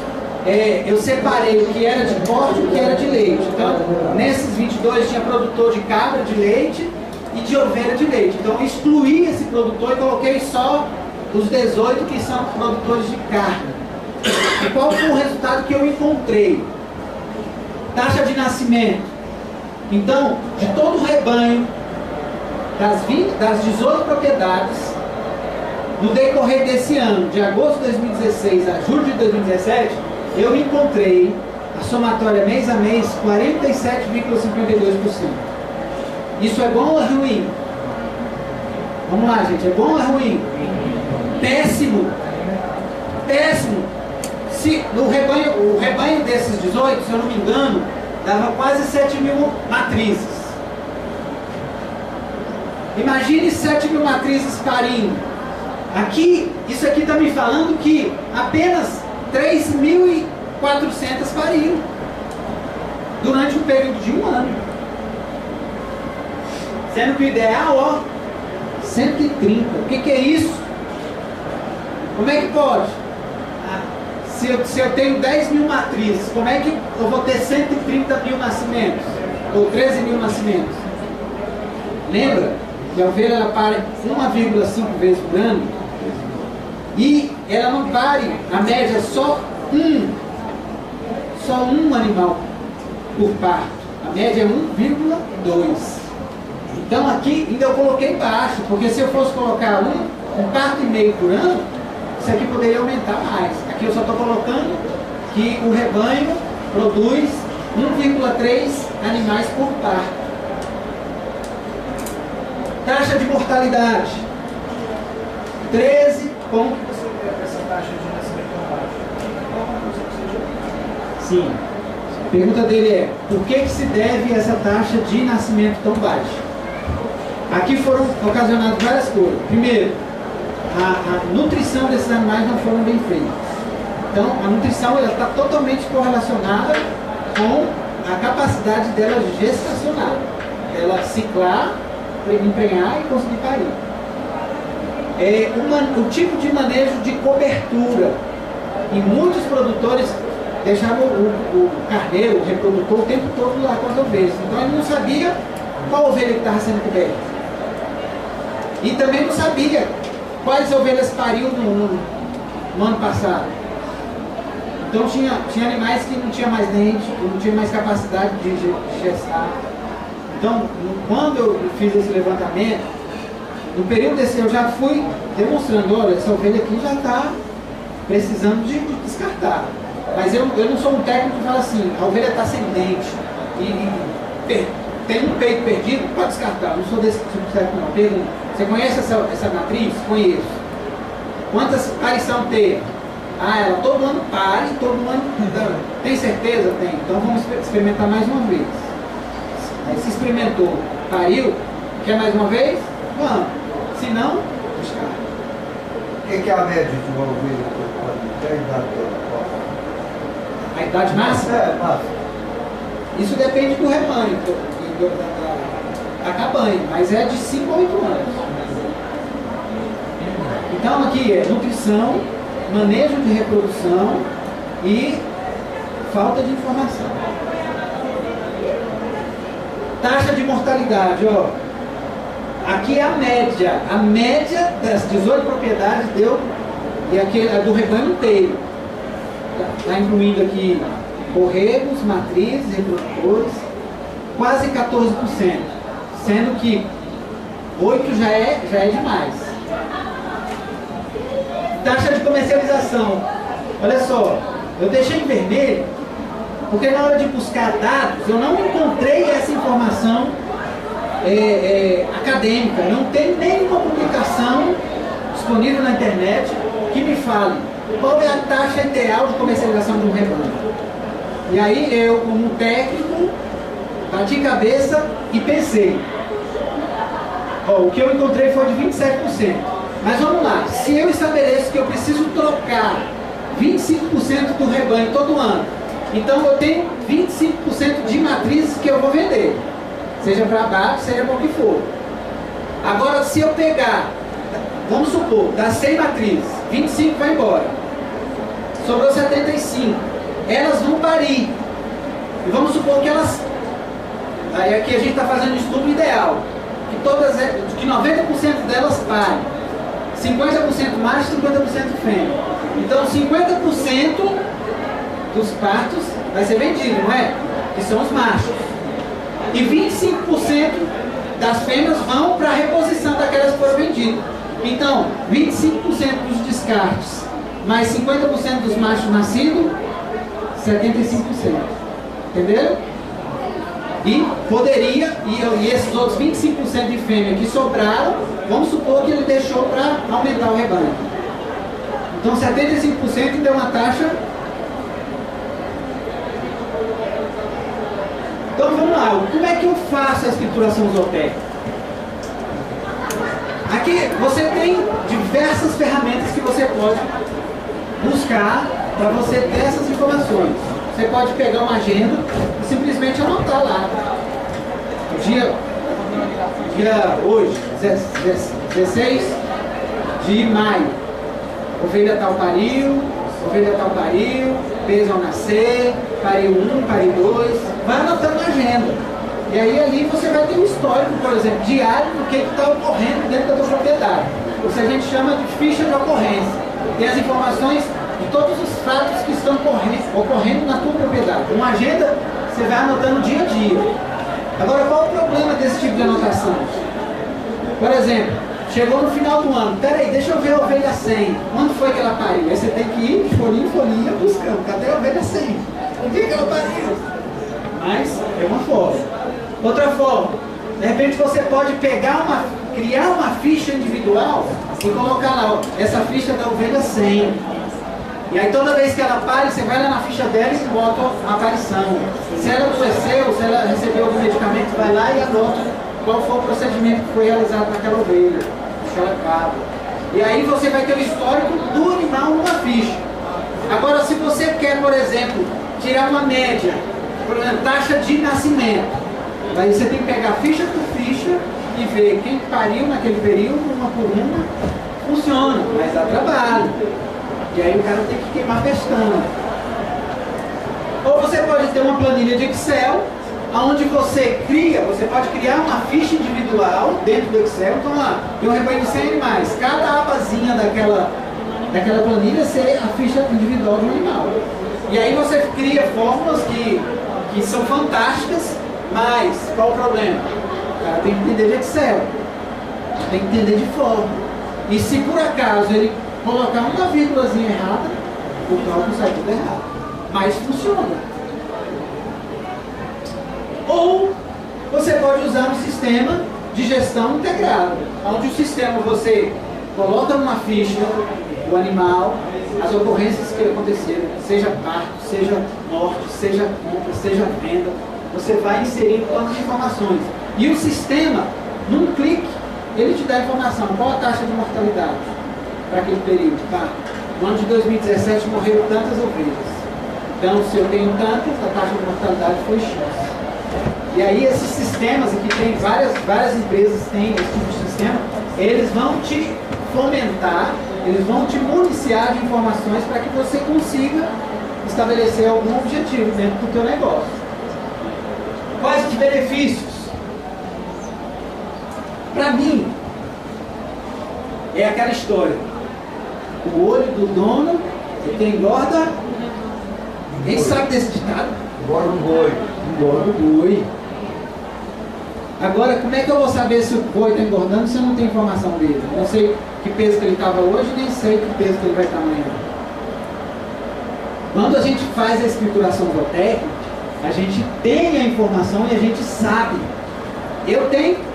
A: eu separei o que era de corte e o que era de leite. Então, nesses 22 tinha produtor de cabra de leite e de ovelha de leite. Então, eu excluí esse produtor e coloquei só os 18 que são produtores de carne. E qual foi o resultado que eu encontrei? Taxa de nascimento. Então, de todo o rebanho, das 18 propriedades, no decorrer desse ano, de agosto de 2016 a julho de 2017, eu encontrei a somatória mês a mês 47,52%. Isso é bom ou é ruim? Vamos lá, gente, é bom ou é ruim? Péssimo! Péssimo! Se o rebanho desses 18, se eu não me engano, dava quase 7 mil matrizes. Imagine 7 mil matrizes parindo. Aqui, isso aqui está me falando que apenas 3.400 pariram durante um período de um ano. Sendo que o ideal, ó, 130. O que é isso? Como é que pode? Se eu tenho 10 mil matrizes, como é que eu vou ter 130 mil nascimentos? Ou 13 mil nascimentos? Lembra que a ovelha ela pare 1,5 vezes por ano? E ela não pare, a média, só um animal por parto. A média é 1,2. Então aqui ainda eu coloquei baixo, porque se eu fosse colocar um parto e meio por ano, isso aqui poderia aumentar mais. Aqui eu só estou colocando que o rebanho produz 1,3 animais por parto. Taxa de mortalidade. 13 pontos.
B: Você vê essa taxa de nascimento tão baixa?
A: Sim. A pergunta dele é: por que se deve essa taxa de nascimento tão baixa? Aqui foram ocasionadas várias coisas. Primeiro, a nutrição desses animais não foram bem feitas. Então, a nutrição está totalmente correlacionada com a capacidade dela gestacionar, ela ciclar, emprenhar e conseguir parir. O tipo de manejo de cobertura. E muitos produtores deixavam o carneiro, o reprodutor, o tempo todo lá com as ovelhas. Então ele não sabia qual ovelha que estava sendo coberta. E também não sabia quais ovelhas pariu no ano passado. Então tinha animais que não tinham mais dente, que não tinham mais capacidade de gestar. Então, quando eu fiz esse levantamento, no período desse eu já fui demonstrando, olha, essa ovelha aqui já está precisando de descartar. Mas eu não sou um técnico que fala assim, a ovelha está sem dente e tem um peito perdido, pode descartar. Eu não sou desse tipo de técnico não. Pergunta, você conhece essa matriz? Conheço. Quantas parição teve? Ela todo ano pare, todo ano... Tem certeza? Tem. Então vamos experimentar mais uma vez. Aí se experimentou, pariu, quer mais uma vez? Vamos. Se não, descarta.
C: O que é a média de uma ovelha?
A: A idade máxima?
C: máxima.
A: Isso depende do rebanho, da cabanha, mas é de 5 a 8 anos. Então aqui é nutrição, manejo de reprodução e falta de informação. Taxa de mortalidade, ó. Aqui é a média. A média das 18 propriedades deu, e aqui é do rebanho inteiro. Está incluindo aqui borregos, matrizes, reprodutores, quase 14%. Sendo que 8 já é demais. Taxa de comercialização. Olha só, eu deixei em vermelho, porque na hora de buscar dados, eu não encontrei essa informação acadêmica. Não tem nenhuma publicação disponível na internet que me fale qual é a taxa ideal de comercialização de um rebanho. E aí eu, como técnico, bati cabeça e pensei, Ó, o que eu encontrei foi de 27%. Mas vamos lá, se eu estabeleço que eu preciso trocar 25% do rebanho todo ano, então eu tenho 25% de matrizes que eu vou vender, seja para abate, seja para o que for. Agora, se eu pegar, vamos supor, das 100 matrizes, 25 vai embora, sobrou 75, elas vão parir, e vamos supor que elas, aí aqui a gente está fazendo um estudo ideal, que 90% delas parem, 50% macho, 50% fêmea. Então 50% dos partos vai ser vendido, não é? Que são os machos. E 25% das fêmeas vão para a reposição daquelas que foram vendidas. Então, 25% dos descartes, mais 50% dos machos nascidos, 75%. Entenderam? E poderia, e esses outros 25% de fêmea que sobraram, vamos supor que ele deixou para aumentar o rebanho. Então 75% deu uma taxa. Então vamos lá, como é que eu faço a escrituração zootécnica? Aqui você tem diversas ferramentas que você pode buscar para você ter essas informações. Você pode pegar uma agenda e simplesmente anotar lá. Dia hoje, 16 de maio. Ovelha tal pariu, peso ao nascer, pariu 1, pariu 2. Vai anotando na agenda. E aí ali você vai ter um histórico, por exemplo, diário do que está ocorrendo dentro da sua propriedade. Isso a gente chama de ficha de ocorrência. Tem as informações de todos os fatos que estão ocorrendo na tua propriedade. Uma agenda você vai anotando dia a dia. Agora, qual o problema desse tipo de anotação? Por exemplo, chegou no final do ano, peraí, deixa eu ver a ovelha 100. Quando foi que ela pariu? Aí você tem que ir de folhinha em folhinha buscando. Cadê a ovelha 100? O que ela pariu? Mas é uma forma. Outra forma, de repente você pode criar uma ficha individual e colocar lá, ó, essa ficha da ovelha 100. E aí toda vez que ela pare, você vai lá na ficha dela e bota a aparição. Se ela adoeceu, se ela recebeu algum medicamento, vai lá e anota qual foi o procedimento que foi realizado naquela ovelha, naquela cabra. E aí você vai ter o histórico do animal numa ficha. Agora, se você quer, por exemplo, tirar uma média, por exemplo, taxa de nascimento, aí você tem que pegar ficha por ficha e ver quem pariu naquele período, uma por uma, funciona, mas dá trabalho. E aí o cara tem que queimar pestana. Ou você pode ter uma planilha de Excel, onde você pode criar uma ficha individual dentro do Excel. Então lá, tem um rebanho de 100 animais. Cada abazinha daquela planilha ser a ficha individual do animal. E aí você cria fórmulas que são fantásticas, mas qual o problema? O cara tem que entender de Excel, tem que entender de fórmula. E se por acaso ele colocar uma vírgulazinha errada, o cálculo sai tudo errado. Mas funciona. Ou você pode usar um sistema de gestão integrado, onde o sistema você coloca numa ficha o animal, as ocorrências que aconteceram, seja parto, seja morte, seja compra, seja venda, você vai inserindo todas as informações. E o sistema, num clique, ele te dá a informação, qual a taxa de mortalidade para aquele período. Tá? No ano de 2017 morreram tantas ovelhas. Então, se eu tenho tantas, a taxa de mortalidade foi X. E aí esses sistemas, aqui tem várias empresas têm esse tipo de sistema, eles vão te fomentar, eles vão te municiar de informações para que você consiga estabelecer algum objetivo dentro do teu negócio. Quais os benefícios? Para mim, é aquela história. O olho do dono é quem engorda. Quem sabe desse ditado?
C: Engorda o boi.
A: Engorda o boi. Agora, como é que eu vou saber se o boi está engordando se eu não tenho informação dele? Eu não sei que peso que ele estava hoje, nem sei que peso que ele vai estar amanhã. Quando a gente faz a escrituração zootécnica, a gente tem a informação e a gente sabe.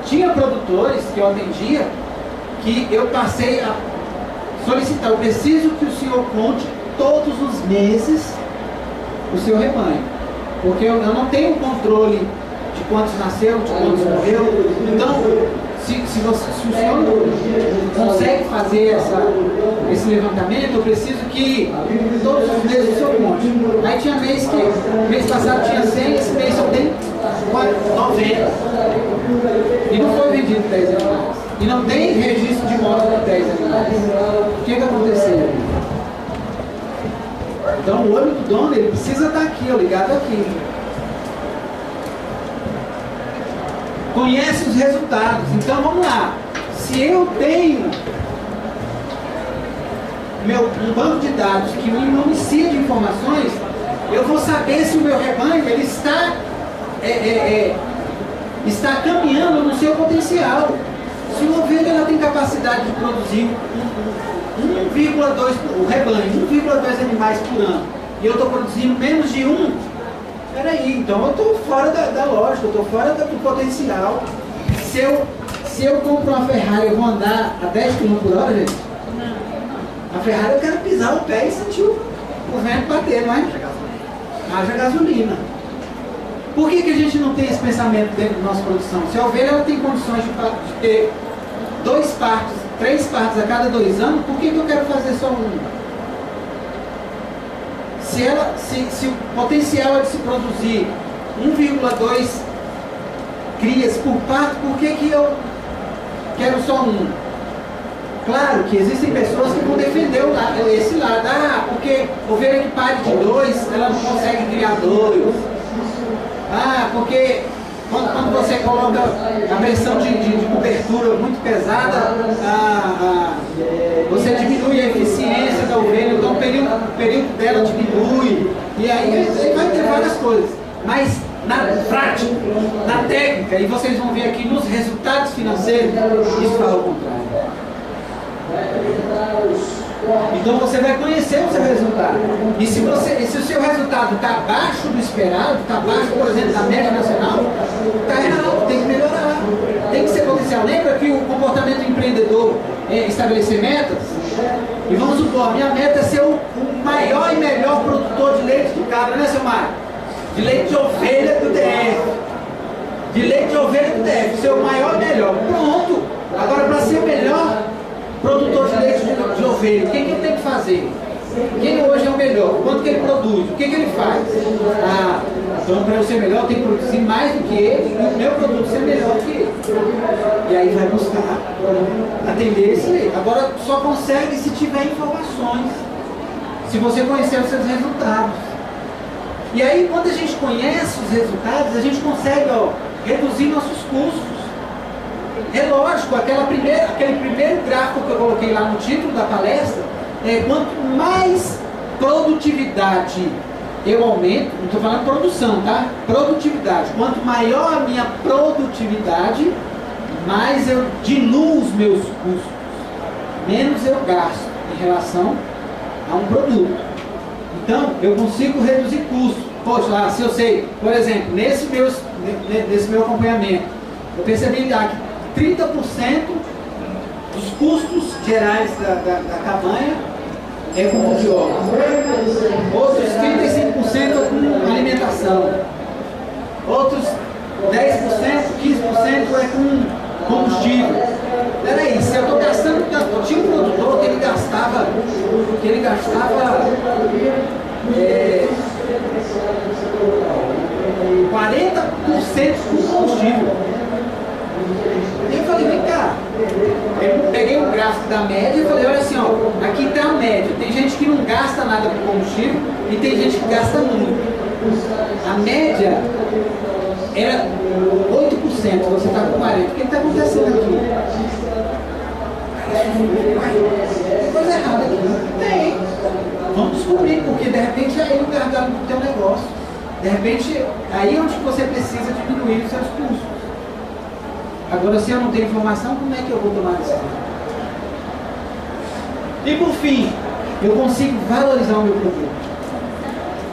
A: Tinha produtores que eu atendia que eu passei a solicitar, eu preciso que o senhor conte todos os meses o seu rebanho, porque eu não tenho controle de quantos nasceram, de quantos morreram. Então, se o senhor consegue fazer esse levantamento, eu preciso que todos os meses o senhor conte. Aí tinha mês passado tinha 100, esse mês só tem 90. E não foi vendido 10 animais. E não tem registro de morte de 10 animais. O que aconteceu? Então o olho do dono, ele precisa estar aqui, ligado aqui. Conhece os resultados. Então vamos lá. Se eu tenho um banco de dados que me municia de informações, eu vou saber se o meu rebanho ele está caminhando no seu potencial. Se uma ovelha ela tem capacidade de produzir 1,2, o rebanho, 1,2 animais por ano, e eu estou produzindo menos de 1, peraí, então eu estou fora da lógica, eu estou fora do potencial. Se eu compro uma Ferrari, eu vou andar a 10 km por hora, gente? Não. A Ferrari eu quero pisar o pé e sentir o vento bater, não é? Haja gasolina. Por que a gente não tem esse pensamento dentro da nossa produção? Se a ovelha ela tem condições de ter 2 partos, 3 partos a cada 2 anos, por que eu quero fazer só um? Se o potencial é de se produzir 1,2 crias por parto, por que eu quero só um? Claro que existem pessoas que vão defender esse lado. Porque ovelha que pare de 2, ela não consegue criar 2. Porque quando você coloca a pressão de cobertura muito pesada, você diminui a eficiência da ovelha, então o período dela diminui, e aí vai ter várias coisas. Mas na prática, na técnica, e vocês vão ver aqui nos resultados financeiros, isso fala o contrário. Então você vai conhecer o seu resultado. E se o seu resultado está abaixo do esperado, está abaixo, por exemplo, da média nacional, está errado, tem que melhorar. Tem que ser potencial. Lembra que o comportamento do empreendedor é estabelecer metas? E vamos supor, a minha meta é ser o maior e melhor produtor de leite do cabra, né, seu Mário? De leite de ovelha do DF. De leite de ovelha do DF, ser o maior e melhor. Pronto. Agora, para ser o melhor produtor de leite de ovelha, o que ele tem que fazer? Quem hoje é o melhor? Quanto que ele produz? O que ele faz? Então para eu ser melhor eu tenho que produzir mais do que ele e o meu produto ser melhor do que ele. E aí vai buscar atender esse leite. Agora só consegue se tiver informações, se você conhecer os seus resultados. E aí quando a gente conhece os resultados, a gente consegue reduzir nossos custos. É lógico, aquele primeiro gráfico que eu coloquei lá no título da palestra, quanto mais produtividade eu aumento, não estou falando produção, tá? Produtividade. Quanto maior a minha produtividade, mais eu diluo os meus custos, menos eu gasto em relação a um produto. Então, eu consigo reduzir custos. Poxa, se eu sei, por exemplo, nesse meu acompanhamento, eu percebi que 30% dos custos gerais da cabanha é com mão de obra. Outros 35% é com alimentação. Outros 10%, 15% é com combustível. Peraí, se eu estou gastando tanto, tinha um produtor que ele gastava 40% com combustível. Eu falei, vem cá, eu peguei um gráfico da média e falei, olha assim, aqui está a média. Tem gente que não gasta nada com combustível e tem gente que gasta muito. A média era 8%, você está com 40%. O que está acontecendo aqui? Tem coisa errada aqui. Tem. Vamos descobrir, porque de repente aí o gargalo do teu negócio. De repente, aí é onde você precisa diminuir os seus custos. Agora, se eu não tenho informação, como é que eu vou tomar decisão? E por fim, eu consigo valorizar o meu produto.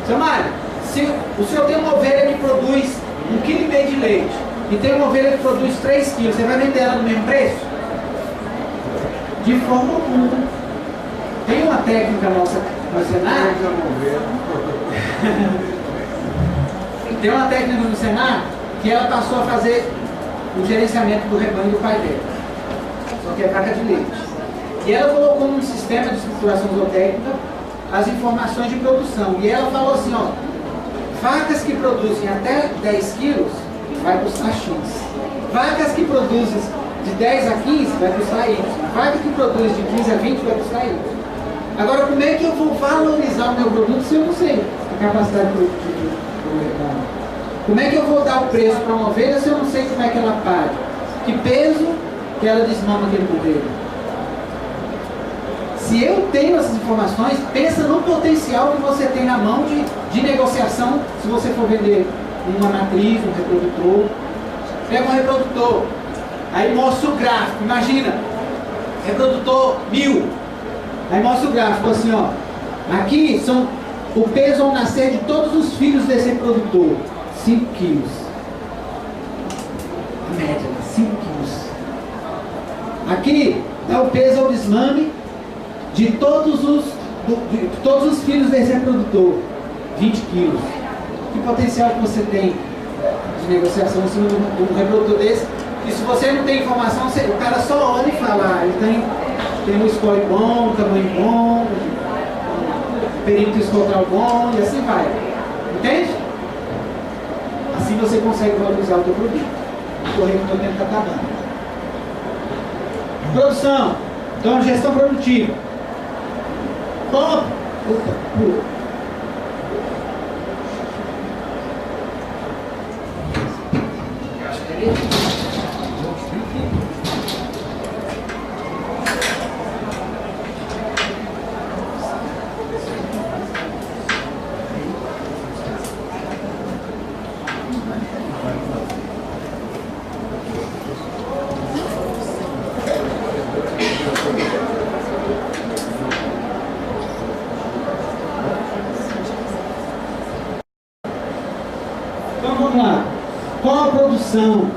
A: Seu Mário, se o senhor tem uma ovelha que produz 1,5 kg de leite e tem uma ovelha que produz 3 kg, você vai vender ela no mesmo preço? De forma alguma. Tem uma técnica nossa no Senar. Tem uma técnica no Senar que ela passou a fazer o gerenciamento do rebanho do pai dela, só que é vaca de leite. E ela colocou num sistema de estruturação zootécnica as informações de produção. E ela falou assim, ó, vacas que produzem até 10 quilos vai custar X. Vacas que produzem de 10 a 15 vai custar Y. Vaca que produz de 15 a 20 vai custar Y. Agora, como é que eu vou valorizar o meu produto se eu não sei a capacidade produtiva do mercado? Como é que eu vou dar o preço para uma ovelha se eu não sei como é que ela paga? Que peso que ela desmama aquele cordeiro? Se eu tenho essas informações, pensa no potencial que você tem na mão de negociação se você for vender uma matriz, um reprodutor. Pega um reprodutor, aí mostra o gráfico, imagina, reprodutor 1000, aí mostra o gráfico assim, ó, aqui são o peso ao nascer de todos os filhos desse reprodutor, 5 quilos, a média, 5 quilos. Aqui é o peso ao desmame de todos os filhos desse reprodutor, 20 quilos. Que potencial que você tem de negociação em cima de um reprodutor desse? E se você não tem informação, o cara só olha e fala, ele tem um score bom, um tamanho bom, um perímetro escotral bom, e assim vai. Entende? Assim você consegue valorizar o teu produto. Correr que o teu tempo está acabando. Produção. Então, gestão produtiva. Opa, pula. Então vamos lá. Qual a produção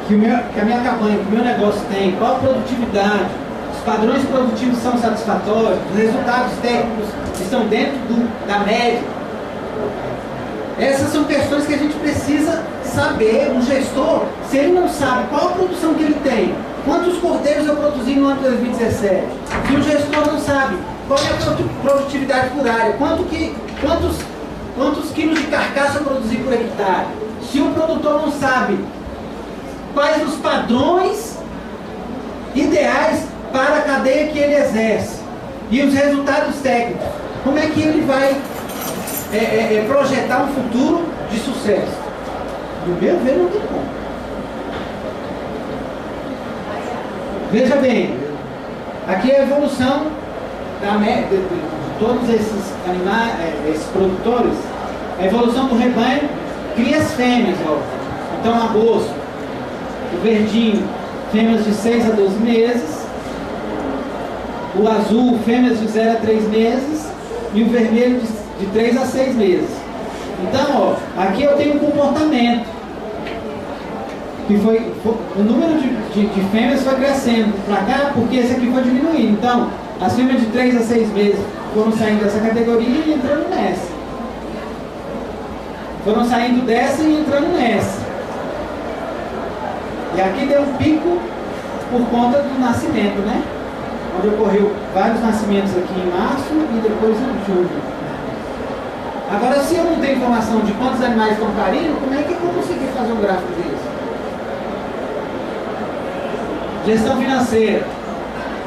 A: que a minha cabanha, que o meu negócio tem? Qual a produtividade? Os padrões produtivos são satisfatórios? Os resultados técnicos estão dentro da média? Essas são questões que a gente precisa saber. Um gestor, se ele não sabe qual a produção que ele tem, quantos cordeiros eu produzi no ano de 2017, se o gestor não sabe qual é a produtividade por área, quantos quilos de carcaça eu produzi por hectare, se o produtor não sabe quais os padrões ideais para a cadeia que ele exerce e os resultados técnicos, como é que ele vai projetar um futuro de sucesso? Do meu ver, não tem como. Veja bem, aqui é a evolução de todos esses animais, esses produtores, a evolução do rebanho, cria as fêmeas, ó. Então, agosto, o verdinho, fêmeas de 6 a 12 meses, o azul, fêmeas de 0 a 3 meses, e o vermelho de 3 a 6 meses. Então, ó, aqui eu tenho um comportamento, que o número de fêmeas foi crescendo para cá, porque esse aqui foi diminuindo. Então, as fêmeas de 3 a 6 meses foram saindo dessa categoria e entrando nessa. Foram saindo dessa e entrando nessa. E aqui deu um pico por conta do nascimento, né? Onde ocorreu vários nascimentos aqui em março e depois em julho. Agora, se eu não tenho informação de quantos animais estão parindo, como é que eu vou conseguir fazer um gráfico desse? Gestão financeira.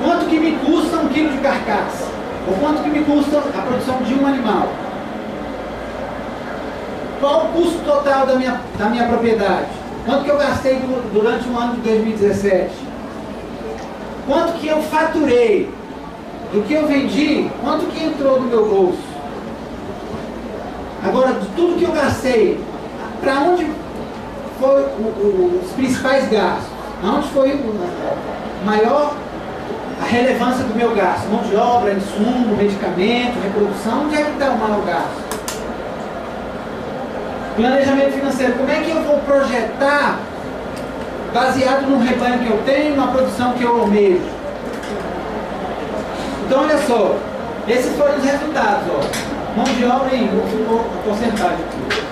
A: Quanto que me custa 1 quilo de carcaça? Ou quanto que me custa a produção de um animal? Qual o custo total da minha propriedade? Quanto que eu gastei durante o ano de 2017? Quanto que eu faturei? Do que eu vendi? Quanto que entrou no meu bolso? Agora, de tudo que eu gastei, para onde foi os principais gastos? Aonde foi a relevância do meu gasto? Mão de obra, insumo, medicamento, reprodução, onde é que está o maior gasto? Planejamento financeiro, como é que eu vou projetar baseado no rebanho que eu tenho, na produção que eu almejo? Então, olha só, esses foram os resultados, ó. Mão de obra e a porcentagem aqui.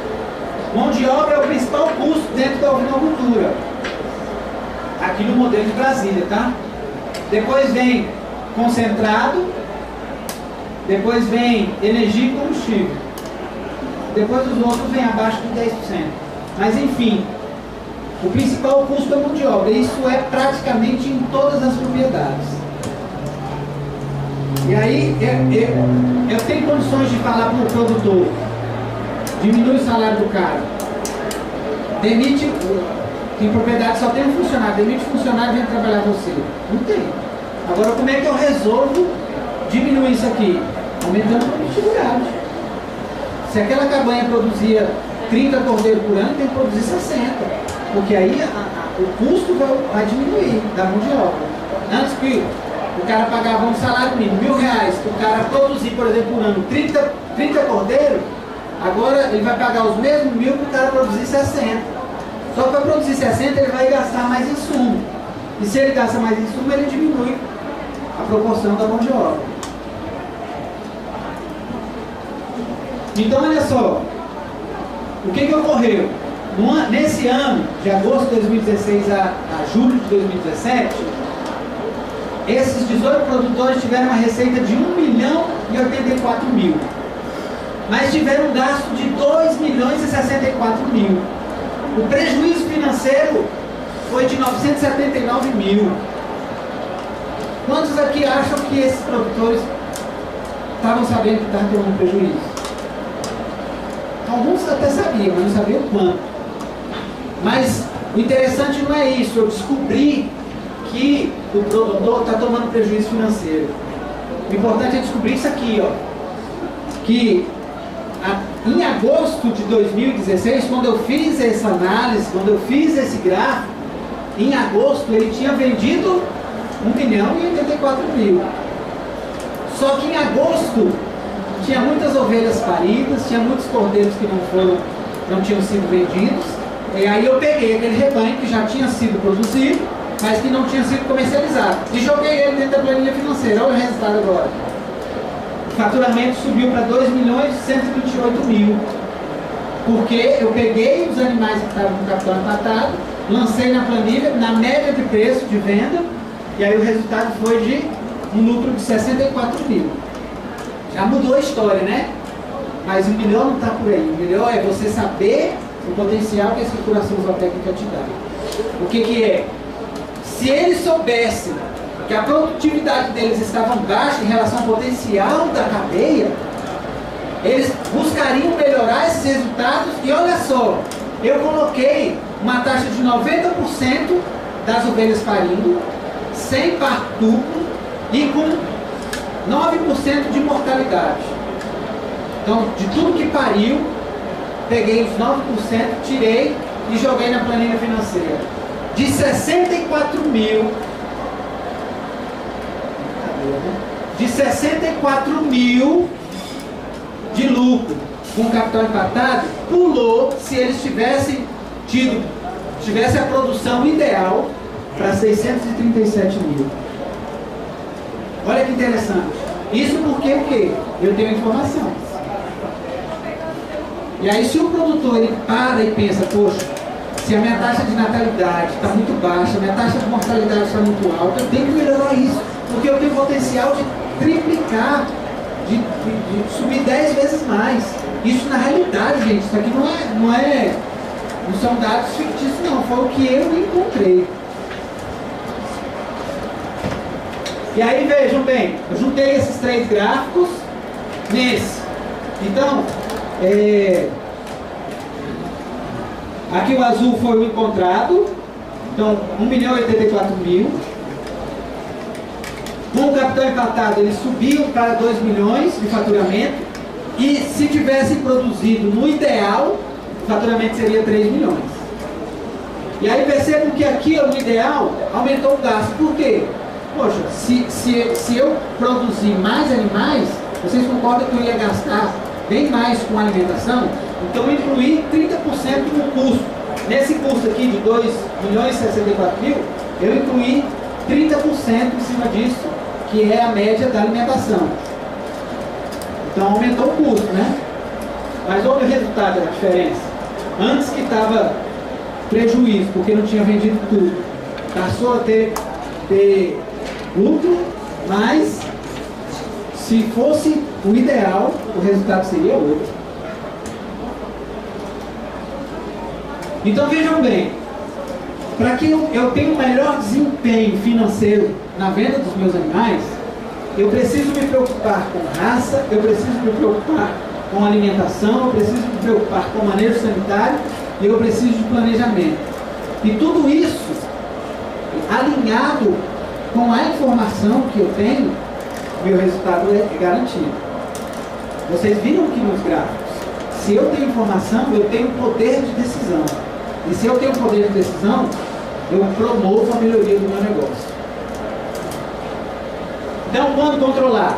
A: Mão de obra é o principal custo dentro da ovinocultura. Aqui no modelo de Brasília, tá? Depois vem concentrado, depois vem energia e combustível. Depois os outros vêm abaixo de 10%. Mas enfim, o principal custo é a mão de obra. Isso é praticamente em todas as propriedades. E aí eu tenho condições de falar para o produtor: diminui o salário do cara, demite, tem propriedade que só tem um funcionário, demite o funcionário e vem trabalhar você. Não tem. Agora, como é que eu resolvo diminuir isso aqui? Aumentando a produtividade. Se aquela cabanha produzia 30 cordeiros por ano, tem que produzir 60. Porque aí o custo vai diminuir da mão de obra. Antes que o cara pagava um salário mínimo, R$1.000, o cara produzir, por exemplo, por ano 30 cordeiros, agora ele vai pagar os mesmos 1.000 para o cara produzir 60. Só que para produzir 60 ele vai gastar mais insumo. E se ele gasta mais insumo, ele diminui a proporção da mão de obra. Então, olha só, o que ocorreu? Nesse ano, de agosto de 2016 a julho de 2017, esses 18 produtores tiveram uma receita de 1.084.000, mas tiveram um gasto de 2.064.000. O prejuízo financeiro foi de 979.000. Quantos aqui acham que esses produtores estavam sabendo que estavam tendo prejuízo? Alguns até sabiam, mas não sabiam o quanto. Mas o interessante não é isso. Eu descobri que o produtor está tomando prejuízo financeiro. O importante é descobrir isso aqui, ó. Que em agosto de 2016, quando eu fiz essa análise, quando eu fiz esse gráfico, em agosto ele tinha vendido 1.084.000. Só que em agosto tinha muitas ovelhas paridas, tinha muitos cordeiros que não tinham sido vendidos. E aí eu peguei aquele rebanho que já tinha sido produzido, mas que não tinha sido comercializado, e joguei ele dentro da planilha financeira. Olha o resultado agora. O faturamento subiu para 2.128.000, porque eu peguei os animais que estavam com capital empatado, lancei na planilha, na média de preço de venda, e aí o resultado foi de um lucro de 64.000. Já mudou a história, né? Mas o melhor não está por aí. O melhor é você saber o potencial que a estruturação zootécnica te dá. O que é? Se eles soubessem que a produtividade deles estava baixa em relação ao potencial da cadeia, eles buscariam melhorar esses resultados. E olha só, eu coloquei uma taxa de 90% das ovelhas parindo, sem parto duplo e com 9% de mortalidade. Então, de tudo que pariu, peguei os 9%, tirei e joguei na planilha financeira. De 64.000, de 64.000 de lucro com capital empatado, pulou se eles tivessem a produção ideal para 637.000. Olha que interessante. Isso porque o quê? Eu tenho informação. E aí, se o produtor ele para e pensa, poxa, se a minha taxa de natalidade está muito baixa, a minha taxa de mortalidade está muito alta, eu tenho que melhorar isso, porque eu tenho potencial de triplicar, de subir 10 vezes mais. Isso na realidade, gente, isso aqui não são dados fictícios, não, foi o que eu encontrei. E aí vejam bem, eu juntei esses 3 gráficos nesse. Então, aqui o azul foi o encontrado, então 1.084.000. Com o capital empatado, eles subiam para 2 milhões de faturamento, e se tivessem produzido no ideal, o faturamento seria 3 milhões. E aí percebam que aqui no ideal aumentou o gasto. Por quê? Poxa, se eu produzir mais animais, vocês concordam que eu ia gastar bem mais com alimentação? Então eu incluí 30% no custo. Nesse custo aqui de 2.064.000, eu incluí 30% em cima disso, que é a média da alimentação. Então aumentou o custo, né? Mas olha o resultado da diferença. Antes que estava prejuízo, porque não tinha vendido tudo, passou a ter lucro, mas se fosse o ideal, o resultado seria outro. Então vejam bem, para que eu tenha um melhor desempenho financeiro na venda dos meus animais, eu preciso me preocupar com raça, eu preciso me preocupar com alimentação, eu preciso me preocupar com manejo sanitário e eu preciso de planejamento. E tudo isso alinhado com a informação que eu tenho, meu resultado é garantido. Vocês viram aqui nos gráficos, se eu tenho informação, eu tenho poder de decisão. E se eu tenho poder de decisão, eu promovo a melhoria do meu negócio. Então, quando controlar?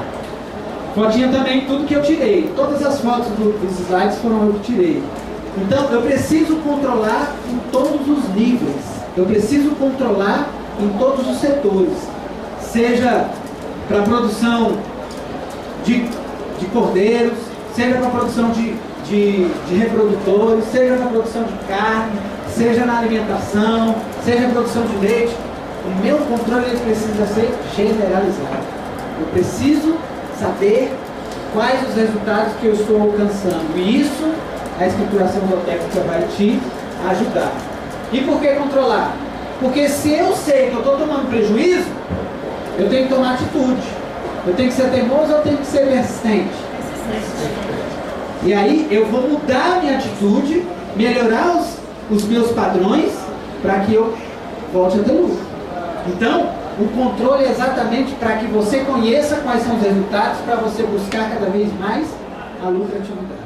A: Fotinha também, tudo que eu tirei. Todas as fotos dos slides foram eu que tirei. Então, eu preciso controlar em todos os níveis. Eu preciso controlar em todos os setores. Seja para a produção de cordeiros, seja para a produção de reprodutores, seja para a produção de carne, seja na alimentação, seja na produção de leite. O meu controle ele precisa ser generalizado. Eu preciso saber quais os resultados que eu estou alcançando. E isso a escrituração zootécnica vai te ajudar. E por que controlar? Porque se eu sei que eu estou tomando prejuízo, eu tenho que tomar atitude. Eu tenho que ser teimoso ou eu tenho que ser persistente? E aí eu vou mudar a minha atitude, melhorar os meus padrões para que eu volte a ter lucro. Então, o controle é exatamente para que você conheça quais são os resultados, para você buscar cada vez mais a lucratividade.